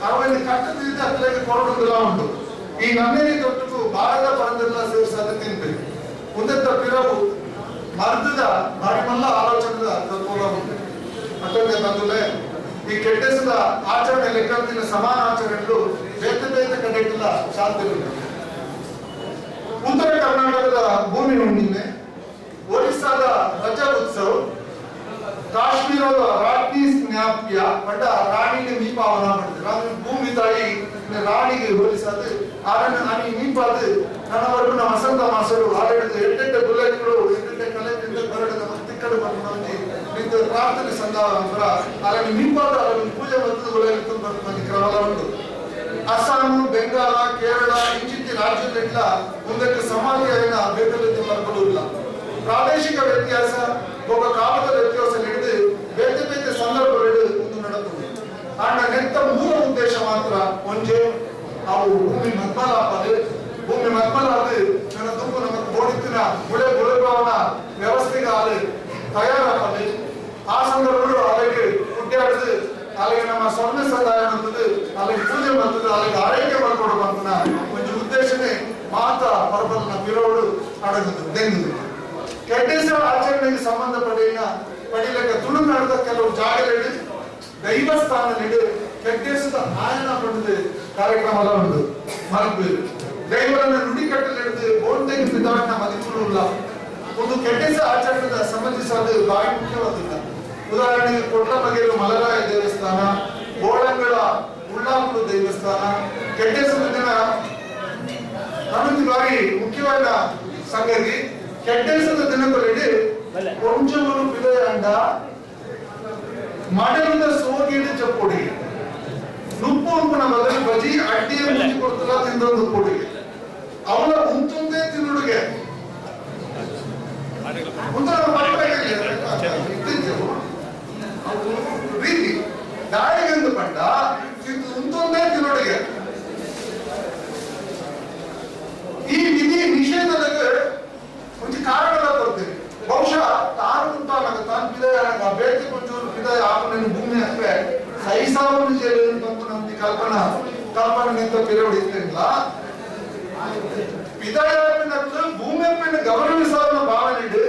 ಅವರಲ್ಲಿ ಕಟ್ಟದಿದ್ದ ಅಲ್ಲಿಗೆ ಕೊರಡುದಿಲ್ಲ ಉಂಟು ಈ ನನ್ನೇರಿ ತೊಟ್ಟುಕು ಬಾಳದ ಪರಂದೆಲ್ಲ ಸೇರಿಸಾದ ತಿನ್ಬೇಕು ಉದ್ದತ್ತ ಪಿರವು ಮರ್ದದ ಮರಿಮಲ್ಲ ಆಲೋಚನದ ತತ್ವ ಉಂಟು ಮತ್ತೊಂದು ಬಂದುಲೆ ಈ ಕೆಡ್ಡೆಸದ ಆಚರಣೆ ಲೆಕ್ಕಂತಿನ ಸಮಾನ ಆಚರಣೆಗಳು ಬೇತೆ ಕಡೆಗೆಲ್ಲ ಸಾಧ್ಯವಿಲ್ಲ ಉತ್ತರ ಕರ್ನಾಟಕದ ಭೂಮಿ ಹುಣ್ಣಿಮೆ ಒರಿಸ್ಸಾದ ರಜಾ ಉತ್ಸವ ಕಾಶ್ಮೀರದ ರಾಜ್ಞಿ ಜ್ಞಾಪ್ಯ ಪಂಡ ರಾಣಿಗೆ ಮೀಪಾವನ ಮಾಡಿದೆ ಭೂಮಿ ತಾಯಿ ರಾಣಿಗೆ ಹೋಲಿಸಾದು ಆನಿ ಮೀಪಾದು ನನ್ನವರೆಗೂ ನಮ್ಮ ವಸಂತ ಮಾಸರು ಆಡಳಿತ ಎಡ್ಡೆಡ್ಡ ಬುಲೆಟ್ಗಳು ಎಡ್ಡೆಡ್ಡ ಕಲೆಯಿಂದ ಬರಡದ ತಿಕ್ಕಡು ಬಂದು ನಿಂತು ಪ್ರಾರ್ಥನೆ ಸಂದಾರ ಅಲ್ಲಿ ಮೀಪಾದ ಅಲ್ಲಿ ಪೂಜೆ ಬಂದು ಬುಲೆಟ್ಟು ಬಂದು ಕ್ರಮ ಉಂಟು ಅಸ್ಸಾಮು ಬೆಂಗಾಲ ಕೇರಳ ಇಂಚಿತ್ತಿ ರಾಜ್ಯದೆಲ್ಲ ಮುಂದಕ್ಕೆ ಸಮಾಧಿಯಾಗಿನ ಬೇಕಲಿದ್ದು ಬರ್ಕೊಳ್ಳುವುದಿಲ್ಲ ಪ್ರಾದೇಶಿಕ ವ್ಯತ್ಯಾಸ ಒಬ್ಬ ಕಾಲದ ವ್ಯತ್ಯಾಸ ಹಿಡಿದು ಬೇತೆ ಸಂದರ್ಭಗಳು ಒಂದು ನಡೆಯುತ್ತದೆ ಆಂಡ ನೆತ್ತ ಮೂಲ ಉದ್ದೇಶ ಮಾತ್ರ ಒಂಜೆ ಅವು ಭೂಮಿ ಮತ್ಮಲಾಪದು ನನ್ನ ದುಂಬು ನಮ್ಮ ಬೋಡಿತ್ತಿನ ಬುಳೆಭವನ ವ್ಯವಸ್ಥೆಗೆ ಅಲ್ಲಿ ತಯಾರಾಪದು ಆ ಸಂದರ್ಭಗಳು ಅಲ್ಲಿಗೆ ಹುಡ್ಡಾಡಿದು ಅಲ್ಲಿಗೆ ನಮ್ಮ ಸ್ವರ್ಣ ಸಂದಾಯ ಬರ್ತದೆ ಅಲ್ಲಿಗೆ ಪೂಜೆ ಬರ್ತದೆ ಅಲ್ಲಿಗೆ ಆರೈಕೆ ಮಾಡ್ಕೊಡ್ಬೇಕಂತ ಒಂದು ಉದ್ದೇಶನೇ ಮಾತ ಪರ್ಬಲ್ನ ಪಿರೋಡು ಅಡಗುದು ದೆಂಗುದು ಕೆಡ್ಡೆಸ ಆಚರಣೆಗೆ ಸಂಬಂಧ ಪಡೆಯಲಿಕ್ಕೆ ತುಳುನಾಡದ ಕೆಲವು ಜಾಗದಲ್ಲಿ ದೈವಸ್ಥಾನದಲ್ಲಿ ಕೆಡ್ಡೆಸದ ಆಯನ ಪಡೆದು ಕಾರ್ಯಕ್ರಮ ಉಂಟು ಮಲಗಬೇಕು ದೈವರನ್ನ ನುಡಿ ಕಟ್ಟಲಿಡಿದು ಬೋಂಟೆಗೆ ಪಿದಾಟನ ಮದಿಪುಲ್ಲ ಒಂದು ಕೆಡ್ಡೆಸ ಆಚರಣೆಗೆ ಸಂಬಂಧಿಸಾದ ಬಾಯಿ ಮುಖ್ಯವಾದಿಲ್ಲ ಉದಾಹರಣೆಗೆ ಕೊಟ್ಲಬಗೆರು ಮಲರಾಯ ದೇವಸ್ಥಾನ ಬೋಳಂಗಳ ಉಳ್ಳಾಪುರ ದೇವಸ್ಥಾನ ಕೆಡ್ಡೆಸದ ದಿನ ನಮಗೆ ಬಾರಿ ಮುಖ್ಯವಾದ ಸಂಗತಿ ಕೆಡ್ಡೆಸದ ದಿನಗಳಲ್ಲಿ ಕೊಂಚವರು ಬಿಲೆಯಂಡ ಮಡಲದ ಸೋಗಿನ ಚಪ್ಪೊಡಿಗೆ ನುಪ್ಪು ಉಂಪುನ ಬದಲು ಬಜಿ ಅಡ್ಡಿಯ ಮುಂಚೆ ಕೊಡ್ತಲ್ಲ ತಿಂದೊಂದು ಕೊಡುಗೆ ಅವಳ ಉಂತುಂದೇ ತಿನ್ನುಡುಗೆ ರೀತಿ ದಾಳಿಗೆಂದು ಪಂಡ ಉಂತೊಂದೇ ತಿನ್ನುಡುಗೆ ಈ ವಿಧಿ ನಿಷೇಧಕ್ಕೆ ಒಂದು ಕಾರಣ ಬರ್ತೇನೆ ಬಹುಶಃ ತಾನು ಉಂಟಾಗ ತಾನು ಪಿದಾಯ ಬೇಟಿ ಕೊಂಚೂರು ಪಿದಾಯ ಆಪನ ಭೂಮಿ ಅಂದ್ರೆ ಸೈಸಾವನ್ನು ಸೇರಿದಂತ ನಮ್ಗೆ ಕಲ್ಪನೆ ನಿಂತ ಪಿರವಡಿಲ್ಲ ಪಿದಾಯಪ್ಪಿನತ್ತು ಭೂಮಿ ಅಪ್ಪಿನ ಗೌರವಿಸುವ ಭಾವನೆ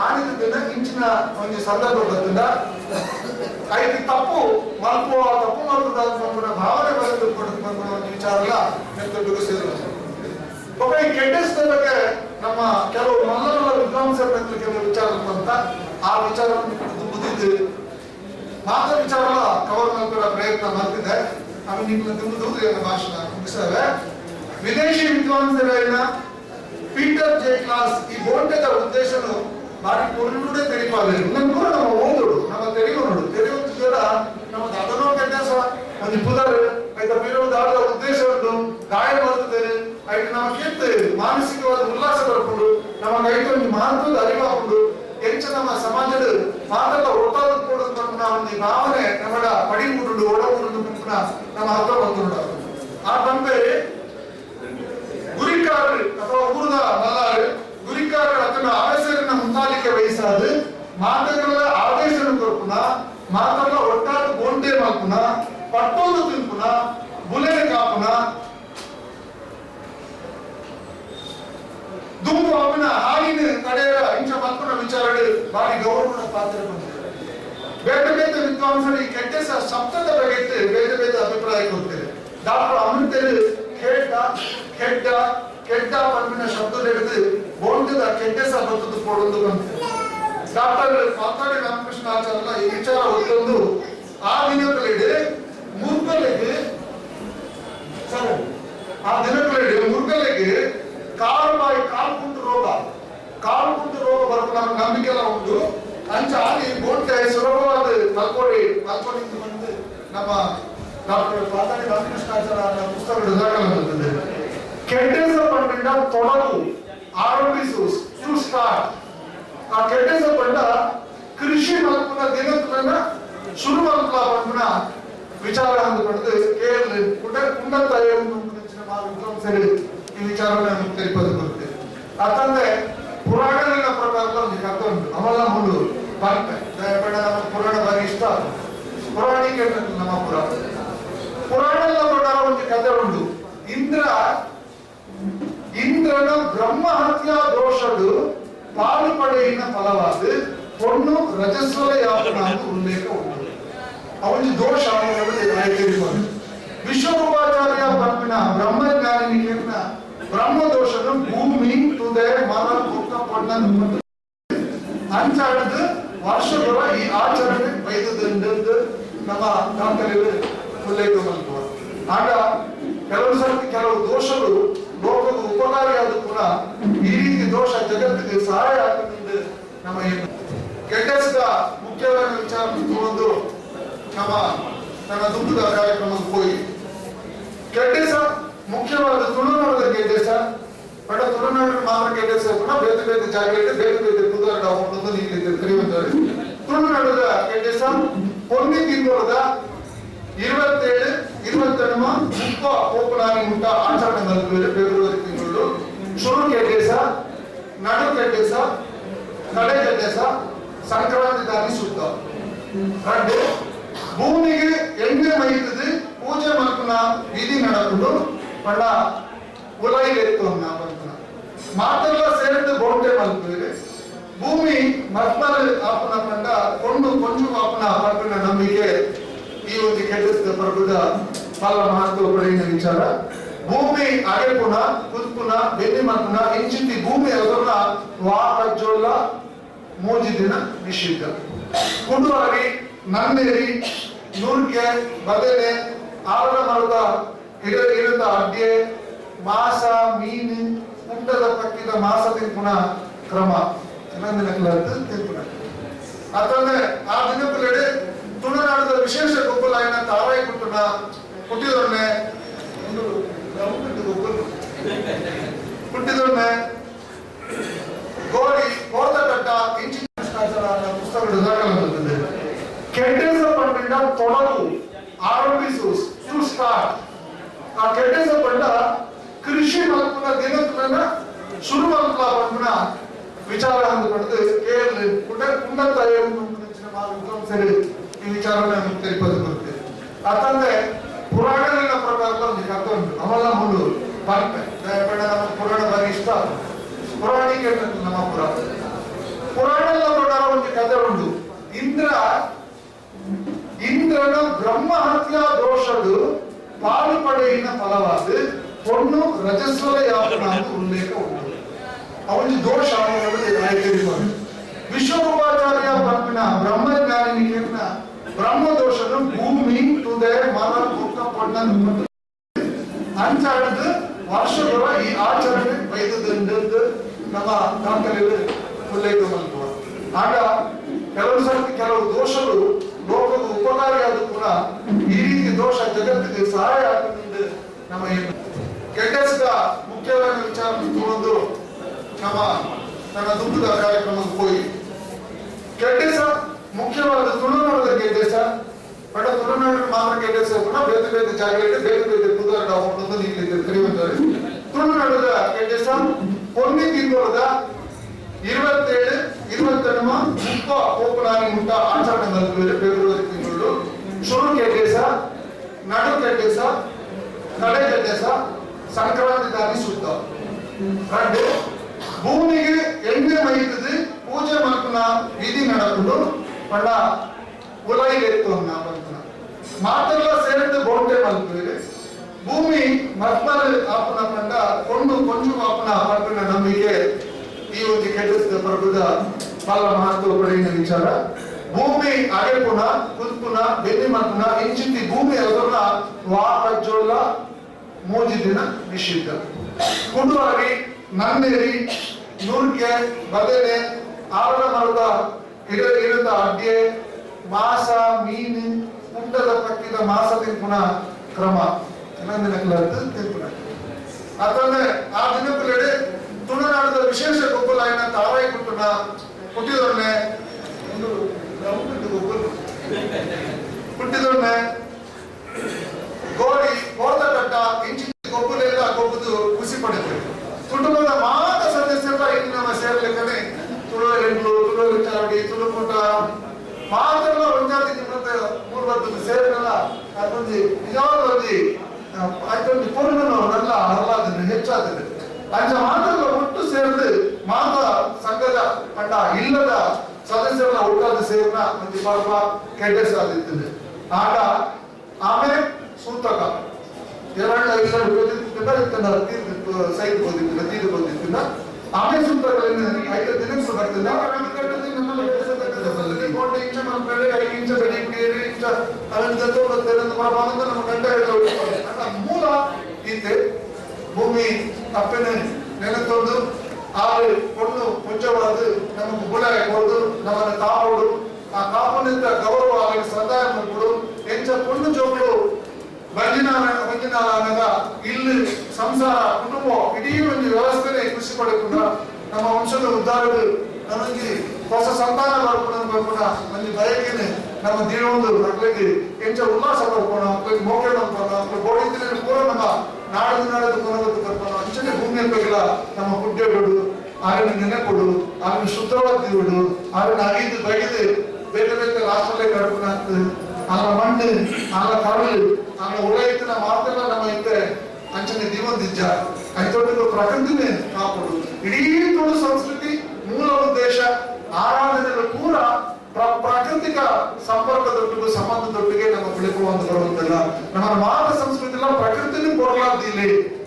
ಆನಿದ ದಿನ ಇಂಚಿನ ಒಂದು ಸಂದರ್ಭ ಬರ್ತದ ಐದು ತಪ್ಪು ಮಾಡ್ತದ ಭಾವನೆ ಬರೆದು ಕೊಡುವ ಒಂದು ವಿಚಾರ ಎಲ್ಲ ಬಿಡಿಸಿದ್ರು ಒಬ್ಬ ಈ ಕೆಡ್ಡೆಸ್ದ ಬಗ್ಗೆ ನಮ್ಮ ಕೆಲವು ಮಲ್ಲರ ವಿದ್ವಾಂಸರ ಕೆಲವು ವಿಚಾರ ಅಂತ ಆ ವಿಚಾರ ಬುದ್ಧಿದ್ದು ಮಾತ್ರ ವಿಚಾರ ಕವರ್ ಮಾಡ್ಕೊಳ್ಳೋ ಪ್ರಯತ್ನ ಮಾಡ್ತಿದ್ದೆ. ಆಮೇಲೆ ನಿಮ್ಮದು ಭಾಷಣ ಮುಗಿಸ್ತೇವೆ. ವಿದೇಶಿ ವಿದ್ವಾಂಸರನ್ನ ಪೀಟರ್ ಜೆ ಕ್ಲಾಸ್ ಈ ಬೋಂಟೆದ ಉದ್ದೇಶನು ಬಾರಿ ಪೂರ್ಣುಡೆ ತೆರಿಪಾಲೆ ಇನ್ನೊಂದು ಕೂಡ ನಮ್ಮ ಓದುಡು ನಮ್ಮ ತೆರಿಯೋಡು ತೆರಿಯೋದ್ರ ನಮ್ಮ ಅದನ್ನೋ ಕೆಡ್ಡೆಸ ಒಂದು ಪುದರ್ ಐತ ಬೀರೋದು ಆದ ಉದ್ದೇಶ ಉಂಟು ಗಾಯ ಮಾಡ್ತಿದ್ದಾರೆ ಐದು ನಮ್ಮ ಕೆತ್ತು ಮಾನಸಿಕವಾದ ಉಲ್ಲಾಸ ಬರ್ಕೊಂಡು ನಮಗೆ ಐದು ಒಂದು ಮಹತ್ವದ ಅರಿವಾಗುಂಡು ಹೆಚ್ಚು ನಮ್ಮ ಸಮಾಜದ ಮಾತಲ್ಲ ಒಟ್ಟಾದ ಕೂಡ ಒಂದು ಭಾವನೆ ನಮ್ಮ ಪಡಿಗುಂಡು ಒಡಗುಂಡು ನಮ್ಮ ಹತ್ರ ಬಂದು ಆ ಬಂದ್ರೆ ಗುರಿಕಾರರು ಅಥವಾ ಊರದ ಮಲ್ಲಾರು ಗುರಿಕಾರರು ಅದನ್ನ ಅವಸರಿನ ಮುಂದಾಲಿಕೆ ವಹಿಸಾದು ಮಾತುಗಳ ಆದೇಶ ಕೊರ್ಪುನ ಮಾತಲ್ಲ ಒಟ್ಟಾದ ಗೋಂಟೆ ಮಾಲ್ಪುನ ಪಟ್ಟೋದು ತಿಂಪುನ ಬುಲೆನ ಕಾಪುನ ದುಂಬು ಅವನ ಹಾಲಿನ ಕಡೆಯ ಇಂಚ ಮಲ್ಪುನ ವಿಚಾರಗಳು ಬಾರಿ ಗೌರವದ ಪಾತ್ರ ಬಂದಿದೆ. ಬೇರೆ ಬೇರೆ ವಿದ್ವಾಂಸರು ಈ ಕೆಡ್ಡೆಸ ಶಬ್ದದ ಬಗ್ಗೆ ಬೇರೆ ಬೇರೆ ಅಭಿಪ್ರಾಯ ಕೊಡ್ತಾರೆ. ಡಾಕ್ಟರ್ ಅಮೃತರು ಕೆಡ್ಡ ಪಂಪಿನ ಶಬ್ದ ಹಿಡಿದು ಬೋಂಟದ ಕೆಡ್ಡೆಸ ಬರ್ತದ್ದು ಕೊಡೋದು ಬಂತು. ಡಾಕ್ಟರ್ ಮಾತಾಡಿ ರಾಮಕೃಷ್ಣ ಆಚಾರ್ಯ ಈ ವಿಚಾರ ಹೊತ್ತೊಂದು ಆ ದಿನಗಳಿಗೆ ಮುರ್ಗಲೆಗೆ ಕಾಲ್ಕುಂಟು ರೋಗ ಬರುವ ನಮ್ಮ ನಂಬಿಕೆ ಎಲ್ಲ ಉಂಟು. ಅಂಚ ಆಗಿ ಬೋಂಟೆ ಸುಲಭವಾದ ಮಲ್ಕೋಡಿ ಬಂದು ನಮ್ಮ ಡಾಕ್ಟರ್ ಮಾತಾಡಿ ರಾಮಕೃಷ್ಣ ಆಚಾರ್ಯ ಪುಸ್ತಕಗಳು ದಾಖಲೆ ಬಂದಿದೆ. ಕೆಡ್ಡೆಸ ಪಂಡಿನ ತೊಡಗು ಆರಂಭಿಸು ಟು ಸ್ಟಾರ್ಟ್. ಆ ಕೆಡ್ಡೆಸ ಪಂಡ ಕೃಷಿ ಮಲ್ಪುನ ದಿನಕಲನ್ನ ಶುರು ಮಲ್ಪಲ ಪಂಪಿನ ವಿಚಾರ ಅಂದುಕೊಂಡು ಕೇರಳ ಉನ್ನತ ವಿದ್ವಾಂಸರು ಈ ವಿಚಾರವನ್ನು ತಿಳಿಪದು ಬರುತ್ತೆ. ಅತಂದ್ರೆ ಪುರಾಣಗಳ ಪ್ರಕಾರ ಒಂದು ಕಥೆ ಉಂಟು. ಅವೆಲ್ಲ ಮುಂದು ಬರ್ತದೆ ನಮ್ಮ ಪುರಾಣ ಬಾರಿ ಇಷ್ಟ. ಪುರಾಣಿಕ ನಮ್ಮ ಪುರಾಣದ ಪ್ರಕಾರ ಒಂದು ಕಥೆ ಉಂಟು. ಇಂದ್ರನ ಬ್ರಹ್ಮಹತ್ಯಾ ದೋಷಗಳು ಪಾಲು ಪಡೆಯಿನ ಫಲವಾದ ಪೊಣ್ಣು ರಜಸ್ವಲ ಯಾವನ ಉಲ್ಲೇಖ ಉಂಟು. ಅವನಿಗೆ ದೋಷ ವಿಶ್ವರೂಪಾಚಾರ್ಯ ಪಂಪಿನ ಬ್ರಹ್ಮಜ್ಞಾನಿನ ಬ್ರಹ್ಮ ದೋಷನು ಭೂಮಿ ತುದೆ ಮರ ಕುಕ್ಕ ಪೊಣ್ಣ ಅಂಚಾಡದು ವರ್ಷಗಳ ಈ ಆಚರಣೆ ವೈದ್ಯದ ನಮ್ಮ ದಾಖಲೆಗಳು ಉಲ್ಲೇಖ ಬಂತು. ಆಗ ಕೆಲವು ಸರ್ತಿ ಕೆಲವು ದೋಷಗಳು ಲೋಕದ ಉಪಕಾರಿಯಾದ ಕೂಡ ಈ ರೀತಿ ದೋಷ ಜಗತ್ತಿಗೆ ಸಹಾಯ ಆಗ್ತದೆ. ನಮ್ಮ ಏನು ಕೆಡ್ಡೆಸ್ದ ಮುಖ್ಯವಾದ ವಿಚಾರ ತಗೊಂಡು ನನ್ನ ದುಃಖದ ಕಾರ್ಯಕ್ರಮಕ್ಕೆ ಹೋಗಿ ಕೆಡ್ಡೆಸ ಮುಖ್ಯವಾದ ತುಳುನಾಡದ ಕೆಡ್ಡೆಸ ಬಡ ತುಳುನಾಡಿನ ಮಾತ್ರ ಕೆಡ್ಡೆಸ ಕೂಡ ಬೇರೆ ಬೇರೆ ಜಾಗದಲ್ಲಿ ಬೇರೆ ಬೇರೆ ಕುದುರೆ ಹೋಗೋದು ನೀವು ಕರೆಯುತ್ತಾರೆ. ತುಳುನಾಡದ ಕೆಡ್ಡೆಸ ಪೊನ್ನಿ ತಿಂಗಳದ 27 ಮುಪ್ಪ ಓಪನಾಗಿ ಮುಟ್ಟ ಆಚರಣೆ ನಡೆದಿದೆ. ಫೆಬ್ರವರಿ ತಿಂಗಳು ಶುರು ಕೆಡ್ಡೆಸ, ನಡು ಕೆಡ್ಡೆಸ, ಕಡೆ ಕೆಡ್ಡೆಸ, ಸಂಕ್ರಾಂತಿ ದಾನಿ ಸುತ್ತ ரெண்டு ಭೂಮಿಗೆ ಎಣ್ಣೆ ಮೈತದು ಪೂಜೆ ಮಾಡ್ಕೊಂಡ ವಿಧಿ ನಡಕೊಂಡು ಪಂಡ ಉಲೈಲೆತ್ತು ಬಂದ ಮಾತೆಲ್ಲ ಸೇರಿದ್ದು ಬೋಂಟೆ ಮಲ್ಪಿದ್ರೆ ಭೂಮಿ ಮರ್ಮಲ್ ಆಪನ ಪಂಡ ಕೊಂಡು ಕೊಂಚು ಆಪನ ಪಂಪಿನ ನಂಬಿಕೆ ಈ ಒಂದು ಕೆಡ್ಡೆಸ್ದ ಪ್ರಭುದ ಫಲ ಮಹತ್ವ ಪಡೆಯುವ ವಿಚಾರ. ಭೂಮಿ ಅಗೆಪುನ ಕುದ್ಪುನ ಬೆನ್ನಿ ಮಲ್ಪುನ ಇಂಚಿತಿ ಭೂಮಿ ಅದನ್ನ ವಾಕಜ್ಜೋಲ್ಲ 3 ದಿನ ನಿಷಿದ್ಧ. ಕುಡುವರಿ ನನ್ನೇರಿ ನೂರ್ಕೆ ಬದನೆ ಆವರ ಮರದ ಇರದ ಅಡ್ಡೆ ಮಾಸ ಮೀನು ಉಂಡದ ಪಕ್ಕಿದ ಮಾಸ ತಿಂಪುನ ಕ್ರಮ ತಿಂಪುನ ಅತಂದ್ರೆ ಆ ದಿನಕ್ಕೂ ತುಳುನಾಡದ ವಿಶೇಷ ಗೊಬ್ಬರ ತಾರಾಯಿ ಕುಟ್ಟುನ ಹುಟ್ಟಿದೊಣ್ಣೆ ಹುಟ್ಟಿದೊಣ್ಣೆ ಗೋಡಿ ಕೋರ್ತಕಟ್ಟ ಇಂಚಿನ ಪುಸ್ತಕಗಳು ದಾಖಲೆ ಬಂದಿದೆ. ಕೆಡ್ಡೆಸ ಪಂಡಿನ ತೊಡಗು ಆರಂಭಿಸು ಟು ಸ್ಟಾರ್ಟ್. ಆ ಕೆಡ್ಡೆಸ ಪಂಡ ಕೃಷಿ ಮಲ್ಪುನ ದಿನಕಲನ್ನ ಶುರು ಮಲ್ಪಲ ಪಂಪಿನ ವಿಚಾರ ಅಂದುಕೊಂಡು ಕೇರಳ ಉನ್ನತ ವಿದ್ವಾಂಸರು ಈ ವಿಚಾರವನ್ನು ತಿಳಿಪದು ಬರುತ್ತೆ. ಅತಂದ್ರೆ ಪುರಾಣಗಳ ಪ್ರಕಾರ ಒಂದು ಕಥೆ ಉಂಟು. ಅವೆಲ್ಲ ಮುಂದು ಬರ್ತದೆ ನಮ್ಮ ಪುರಾಣ ಬಾರಿ ಇಷ್ಟ. ಪುರಾಣಿಕ ನಮ್ಮ ಪುರಾಣದ ಪ್ರಕಾರ ಒಂದು ಕಥೆ ಉಂಟು. ಇಂದ್ರನ ಬ್ರಹ್ಮಹತ್ಯಾ ದೋಷಗಳು ಪಾಲು ಪಡೆಯಿನ ಫಲವಾದ పొన్ను రజస్వల యాపనాకు ఉల్లేఖ ఉన్నది ಅವನಿಗೆ ದೋಷ ಆಯ್ಕೆರಿಕೊಂಡು ವಿಶ್ವರೂಪಾಚಾರ್ಯ ಪಂಪಿನ ಬ್ರಹ್ಮಜ್ಞಾನಿಗೆ ಬ್ರಹ್ಮ ದೋಷನು ಭೂಮಿ ತುದೆ ಮನ ಮುಖ ಪೊಣ್ಣ ಅಂಚಾಡದು ವರ್ಷಗಳ ಈ ಆಚರಣೆ ಬೈದದ್ದು ನಮ್ಮ ದಾಖಲೆಯಲ್ಲಿ ಉಲ್ಲೇಖ ಮಾಡುವ ಆಗ ಕೆಲವು ಸರ್ತಿ ಕೆಲವು ದೋಷಗಳು ಲೋಕದ ಉಪಕಾರಿಯಾದ ಕೂಡ ಈ ರೀತಿ ದೋಷ ಜಗತ್ತಿಗೆ ಸಹಾಯ ಆಗುತ್ತದೆ ನಮ್ಮ ಏನು ಕೆಟ್ಟಸ್ಗ ಮುಖ್ಯವಾದ ವಿಚಾರ ಒಂದು ನಮ್ಮ ನನ್ನ ದುಃಖದ ಕಾರ್ಯಕ್ರಮಕ್ಕೆ ಹೋಗಿ ಕೆಟ್ಟಸ ಮುಖ್ಯವಾದ ತುಳುನಾಡದ ಕೆಟ್ಟಸ ಬಡ ತುಳುನಾಡಿನ ಮಾತ್ರ ಕೆಟ್ಟಸ ಕೂಡ ಬೇರೆ ಬೇರೆ ಜಾಗಗಳಿಗೆ ಬೇರೆ ಬೇರೆ ಕುದುರೆ ಹೋಗೋದು ನೀವು ಕರೆಯುತ್ತಾರೆ ತುಳುನಾಡದ ಕೆಟ್ಟಸ ಪೊನ್ನಿ ತಿಂಗಳದ 27, 28 ಕೋಪನಾನಿ ಮುಟ್ಟ ಆಚರಣೆ ನಡೆದಿದೆ ಫೆಬ್ರವರಿ ತಿಂಗಳು ಶುರು ಕೆಟ್ಟಸ ನಡು ಕೆಟ್ಟಸ ಕಡೆ ಕೆಟ್ಟಸ ಸಂಕ್ರಾಂತಿ ದಾನಿ ಸುತ್ತ రెండు భూమికి ఎన్ని మైతుంది పూజ మనకున్న విధి నడకుడు పడ ఉలైలెత్తున్నా మనకున్న మాటల్లో సేర్ದು ಬೋಂಟೆ ಮಲ್ಪುವೆ ಭೂಮಿ ಮತ್ಮಲ್ ಆಪನ ಪಂಡ ಕೊಂಡು ಕೊಂಚು ಆಪನ ಪಂಪಿನ ನಂಬಿಕೆ ಈ ಒಂದು ಕೆಟ್ಟದ ಪ್ರಭುದ ಬಹಳ ಮಹತ್ವ ಪಡೆಯುವ ವಿಚಾರ ಭೂಮಿ ಅಗೆಪುನ ಕುಲ್ಪುನ ಬೆನ್ನಿ ಮಲ್ಪುನ ಇಂಚಿತಿ ಭೂಮಿ ಅದನ್ನ ವಾಕಜ್ಜೋಲ 3 ದಿನ ನಿಷಿದ್ಧ ಕುಂಡುವಾರಿ ನನ್ನೇರಿ ನೂರ್ಕೆ ಬದನೆ ಆವರ ಮರದ ಇರದ ಅಡ್ಡೆ ಮಾಸ ಮೀನು ಕುಂಡದ ಪಕ್ಕಿದ ಮಾಸ ತಿಂಪುನ ಕ್ರಮ ಇನ್ನೊಂದಿನಕ್ಕಲದ್ದು ತಿಂಪುನ ಅದನ್ನೇ ಆ ದಿನಕ್ಕಲೆಡೆ ತುಳುನಾಡದ ವಿಶೇಷ ಗೊಬ್ಬರ ಆಯ್ನ ತಾವಾಯಿ ಕುಟ್ಟುನ ಹುಟ್ಟಿದೊಡನೆ ಒಂದು ಗೊಬ್ಬರ ಹುಟ್ಟಿದೊಡನೆ ಗೋಡಿ ಗೋದ ಕಟ್ಟ ಇಂಚಿ ಗೊಬ್ಬರೆಲ್ಲ ಗೊಬ್ಬದು ಖುಷಿ ಪಡೆದರು ಕುಟುಂಬದ ಮಾತ ಸದಸ್ಯರ ಇನ್ನು ನಮ್ಮ ಸೇರ್ಲಿಕ್ಕನೆ ತುಳು ಹೆಣ್ಣು ತುಳು ಚಾವಡಿ ತುಳು ಕೂಟ ಮಾತೆಲ್ಲ ಒಂಜಾತಿ ನಿಮ್ಮಂತೆ 3 ಸೇರಿನಲ್ಲ ಅದೊಂದು ನಿಜವಾದ ಅದೊಂದು ಪೂರ್ಣನು ನಲ್ಲ ಹರಲಾದ್ರೆ ಹೆಚ್ಚಾದ್ರೆ ಅಂಚ ಮಾತೆಲ್ಲ ಒಟ್ಟು ಸೇರಿದು ಮಾತ ಸಂಘದ ಕಂಡ ಇಲ್ಲದ ಸದಸ್ಯರ ಒಟ್ಟಾದ ಸೇರಿನ ಒಂದು ಪರ್ವ ಕೆಡ್ಡೆ ಸಾಧಿತ್ತದೆ ಆಗ ಆಮೇಲೆ ಸೂತಕ 2-5 ಸೈಟ್ ಬಂದಿತ್ತು ತೀರು ಬಂದಿತ್ತು ಆಮೇಲೆ ಸೂತ್ರಗಳನ್ನು 5 ದಿನಕ್ಕೆ ಬರ್ತಿಲ್ಲ ಮೂಲ ಈತೆ ಭೂಮಿ ಅಪ್ಪನೆ ನೆನೆತೊಂದು ಆರು ಕೊಂಡು ಕೊಂಚವಾದ ನಮಗೆ ಗುಳೆ ಕೊಡು ನಮ್ಮನ್ನು ಕಾಪಾಡು ಆ ಕಾಪನಿಂದ ಗೌರವ ಆಗಲಿ ಸಂದಾಯ ಮಾಡ್ಕೊಡು ಎಂಚ ಕೊಂಡು ಜೋಗಳು ಬಂಜಿನಾಗ ಇಲ್ಲಿ ಸಂಸಾರ ಕುಟುಂಬ ಇಡೀ ಒಂದು ವ್ಯವಸ್ಥೆನೇ ಖುಷಿ ಪಡೆದುಕೊಂಡ ನಮ್ಮ ವಂಶದ ಉದ್ಧಾರದ ನಮಗೆ ಹೊಸ ಸಂತಾನ ಬರ್ಕೊಂಡ ಒಂದು ಬಯಕೆನೆ ನಮ್ಮ ದಿನವೊಂದು ಮಕ್ಕಳಿಗೆ ಎಂಚ ಉಲ್ಲಾಸ ಬರ್ಕೋಣ ಮಕ್ಕಳಿಗೆ ಮೋಕೆ ಬರ್ಕೋಣ ಮಕ್ಕಳು ಗೋಡಿದ್ರೆ ಪೂರ ನಮ್ಮ ನಾಡದು ಕೊನಗದ್ದು ಬರ್ಕೋಣ ಅಂಚನೆ ಭೂಮಿ ಬೇಕಿಲ್ಲ ನಮ್ಮ ಪುಡ್ಯಗಳು ಆರನ್ನು ನೆನೆಕೊಡು ಆರನ್ನು ಶುದ್ಧವಾಗಿ ಬಿಡು ಆರನ್ನು ಅಗಿದು ಬಗೆದು ಬೇರೆ ಬೇರೆ ರಾಷ್ಟ್ರಲ್ಲೇ ಕಡ್ಕೊಂಡು ಆಗ ಮಣ್ಣು ಆಗ ಕರಳು ಆಗ ಉಳೈತಿನ ಮಾತೆಲ್ಲ ನಮ್ಮ ಇದ್ದೆ ಅಂಚನೆ ದಿವಂದಿಜ್ಜ ಐತೊಟ್ಟಿಗೆ ಪ್ರಕೃತಿನೇ ಕಾಪಾಡು ಇಡೀ ತುಳು ಸಂಸ್ಕೃತಿ ಮೂಲ ಉದ್ದೇಶ ಆರಾಧನೆಗಳು ಪೂರ ಪ್ರಾಕೃತಿಕ ಸಂಪರ್ಕದೊಟ್ಟಿಗೆ ಸಂಬಂಧದೊಟ್ಟಿಗೆ ನಮ್ಮ ಬೆಳಕುವಂತ ಬರುವುದಿಲ್ಲ ನಮ್ಮ ಮಾತ ಸಂಸ್ಕೃತಿ ಪ್ರಕೃತಿನೂ ಪೊರಲಾದಿಲ್ಲ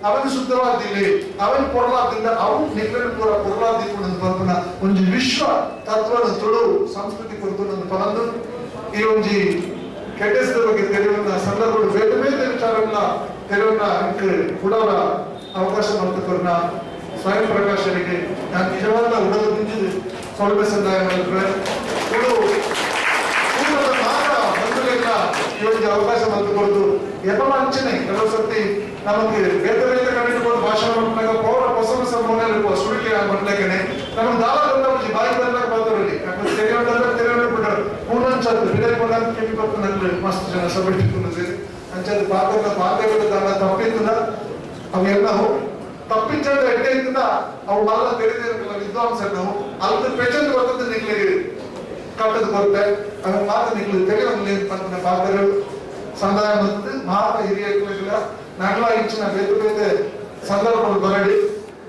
ಅವನು ಶುದ್ಧವಾದಿಲ್ಲ ಅವನು ಪೊರಲಾದಿಂದ ಅವನು ನಿಗ್ರಹ ಪೂರ ಪೊರಲಾದಿಕೊಂಡು ಬರ್ಪನ ಒಂದು ವಿಶ್ವ ತತ್ವದ ತುಳು ಸಂಸ್ಕೃತಿ ಕುರಿತು ನನ್ನ ಪರಂದು ಈ ಒಂದು ಕೆಟ್ಟದ ಬಗ್ಗೆ ತೆರೆಯುವ ಸಂದರ್ಭಗಳು ಬೇರೆ ಬೇರೆ ವಿಚಾರಗಳನ್ನ ತೆರೆಯುವ ಕೊಡೋರ ಅವಕಾಶ ಮಾಡ್ತಕ್ಕವ್ರನ್ನ ಸ್ವಯಂ ಪ್ರಕಾಶನಿಗೆ ನಾನು ನಿಜವಾದ ಉಡಲು ನಿಂತಿದ್ದು ಸ್ವಲ್ಪ ಸಂದಾಯ ಮಾಡಿದ್ರೆ ಮಾತ್ರ ಬಂಧುಗಳಿಂದ ಇವರಿಗೆ ಅವಕಾಶ ಮಾಡ್ತಕೊಳ್ದು ಎಲ್ಲ ಅಂಚನೆ ಕೆಲವು ಸರ್ತಿ ನಮಗೆ ಬೇರೆ ಬೇರೆ ಕಡೆ ಭಾಷಣ ಮಾಡಿದಾಗ ಪೌರ ಹೊಸ ಮನೆಯಲ್ಲಿ ಸುಳಿಕೆ ಮಾಡ್ಲಿಕ್ಕೆ ನಮಗೆ ದಾಳ ಬಂದ ಬಾಯಿ ಬಂದಾಗ ಬರ್ತಾರಲ್ಲಿ ಯಾಕಂದ್ರೆ ತೆರೆಯೋಣ ಬಿಟ್ಟರು ಪೂರ್ಣಂಚದ್ದು ವಿನಯ್ ಪೂರ್ಣ ಕೇಳಿಕೊಟ್ಟು ನನಗೆ ಮಸ್ತ್ ಜನ ಸಭೆಟ್ಟಿದ್ದು ಅಂಚದ್ದು ಪಾತ್ರಗಳು ದಾನ ತಪ್ಪಿದ್ದನ ಅವೆಲ್ಲ ತಪ್ಪಿಂಚಂದ್ರೆ ಎಡ್ಡೆ ಇದ್ದ ಅವು ಮಲ್ಲ ತೆರೆದಿರಲಿಲ್ಲ ವಿದ್ವಾಂಸರು ನಾವು ಅಲ್ದು ಪೆಚಂದು ಬರ್ತದೆ ನಿಗ್ಲಿಗೆ ಕಟ್ಟದು ಬರುತ್ತೆ ಅವ ಮಾತು ನಿಗ್ಲು ತೆರೆಯೋನ್ಲಿ ಅಂತ ಪಾತ್ರಗಳು ಸಂದಾಯ ಬಂದು ಮಾತ ಹಿರಿಯಲ್ಲ ನಗಲ ಇಚ್ಚಿನ ಬೇರೆ ಬೇರೆ ಸಂದರ್ಭಗಳು ಬರಡಿ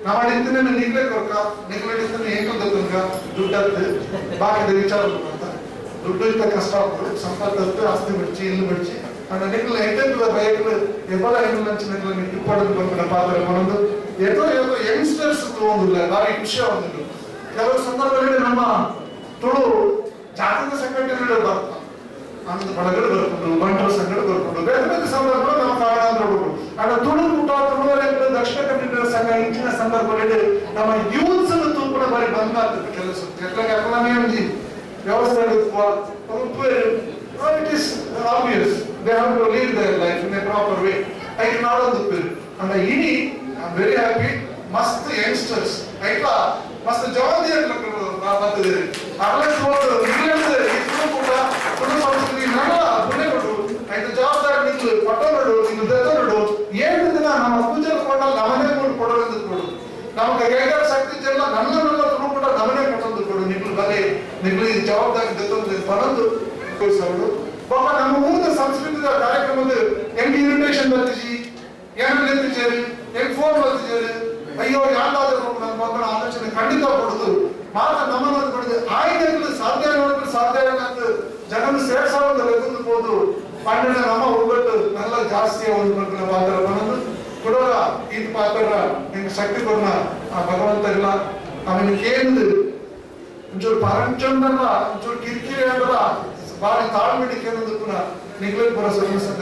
ನಮ್ಮ ನಿಂತಿನ ನಿಗ್ಲೆ ಕೊರಕ ನಿಗ್ಲಿಡಿಂದ ಏಕದ ತನಕ ದುಡ್ಡದ್ದು ಬಾಕಿದ ವಿಚಾರ ಅಂತ ದುಡ್ಡು ಇದ್ದ ಕಷ್ಟ ಆಗ್ತದೆ ಸಂಪತ್ತು ಆಸ್ತಿ ಬಿಡ್ಚಿ ಇಲ್ಲಿ ಬಿಡ್ಚಿ அந்த நிகழ்வு எட்டெட்டுல வயதுல எவ்வளவு நினைச்சு இப்பொழுது ಬಂದ ಪಾತ್ರ ಬಂದು ಏತೋ ಯಂಗ್ಸ್ಟರ್ಸ್ ಒಂದಿಲ್ಲ ಭಾರಿ ಖುಷಿ ಆಗುತ್ತಿತ್ತು ಕೆಲವು ಸಂದರ್ಭಗಳಲ್ಲಿ ನಮ್ಮ ತುಳು ಜಾಗೃತ ಸಂಘಟನೆಗಳು ಬರ್ತಾರೆ ಆನಂದ ಪಡಗಳು ಬರ್ಕೊಂಡು ಬಂಟರ ಸಂಘಟ ಬರ್ಕೊಂಡು ಬೇರೆ ಬೇರೆ ಸಂದರ್ಭಗಳು ನಮ್ಮ ಕಾರಣಗಳು ಆಗ ತುಳು ಊಟ ತುಳುವರೆಗಳು ದಕ್ಷಿಣ ಕನ್ನಡ ಸಂಘ ಇಂಚಿನ ಸಂದರ್ಭಗಳಲ್ಲಿ ನಮ್ಮ ಯೂತ್ಸ್ ಕೂಡ ಬಾರಿ ಬಂದ್ ಆಗ್ತದೆ ಕೆಲಸ ಎಕನಾಮಿ ವ್ಯವಸ್ಥೆ it is obvious they have to live their life in a proper way I cannot understand and ini I'm very happy mast youngsters aitla mast ಜವಾಬ್ದಾರಿಗಳು ಬಂದಿದೆ ಆಗಲೇ ಸೋದು ಇಂಗ್ಲೆಂಡ್ ಇಷ್ಟು ಕೂಡ ಕುಟುಂಬ ಸಂಸ್ಕೃತಿ ನಲ್ಲ ಗುಣಗಳು ಐದು ಜವಾಬ್ದಾರಿ ನಿಂತು ಪಟ್ಟಣಗಳು ನಿಂತು ದತ್ತಗಳು ಏನು ದಿನ ನಮ್ಮ ಪೂಜೆ ಕೊಂಡಲ್ಲಿ ನಮನೆ ಕೊಡೋದು ಕೊಡು ನಮಗೆ ಕೈಗಾರ ಶಕ್ತಿ ಎಲ್ಲ ನನ್ನ ಕೂಡ ನಮನೆ ಕೊಡೋದು ಕೊಡು ನಿಗಳು ಬಲೆ ನಿಗಳು ಜವಾಬ್ದಾರಿ ದತ್ತೊಂದು ಬರೋದು ಪಾಪ ನಮ್ಮ ಊರಿನ ಸಂಸ್ಕೃತಿಯ ಕಾರ್ಯಕ್ರಮದ ಹೆಂಗ್ ಇನ್ವಿಟೇಷನ್ ಬರ್ತೀವಿ ಏನಲ್ಲಿ ಎತ್ತಿದ್ದಾರೆ ಹೆಂಗ್ ಫೋನ್ ಬರ್ತಿದ್ದಾರೆ ಅಯ್ಯೋ ಯಾವ್ದಾದ್ರು ನನ್ನ ಮಕ್ಕಳ ಆಲೋಚನೆ ಖಂಡಿತ ಕೊಡುದು ಮಾತ್ರ ನಮ್ಮನ್ನು ಕೊಡುದು ಆಯ್ಕೆಗಳು ಸಾಧ್ಯ ಅಂತ ಜನರು ಸೇರ್ಸೋದು ಲೆಕ್ಕಬಹುದು ಪಂಡಿನ ನಮ್ಮ ಒಗ್ಗಟ್ಟು ಎಲ್ಲ ಜಾಸ್ತಿ ಒಂದು ಮಕ್ಕಳ ಪಾತ್ರ ಬಂದು ಕೊಡೋರ ಈದ್ ಪಾತ್ರ ನಿಮ್ಗೆ ಶಕ್ತಿ ಕೊಡೋಣ ಆ ಭಗವಂತ ಇಲ್ಲ ಅವನಿಗೆ ಏನಿದೆ ಒಂಚೂರು ಪರಂಚಂದಲ್ಲ ಒಂಚೂರು ಕಿರಿಕಿರಿ ಅಂದಲ್ಲ ಬಾರಿ ತಾಳ್ಮೆಡಿಕೆ ಅನ್ನೋದು ಕೂಡ ನಿಗಲಿ ಪುರ ಸಮಸ್ಯೆ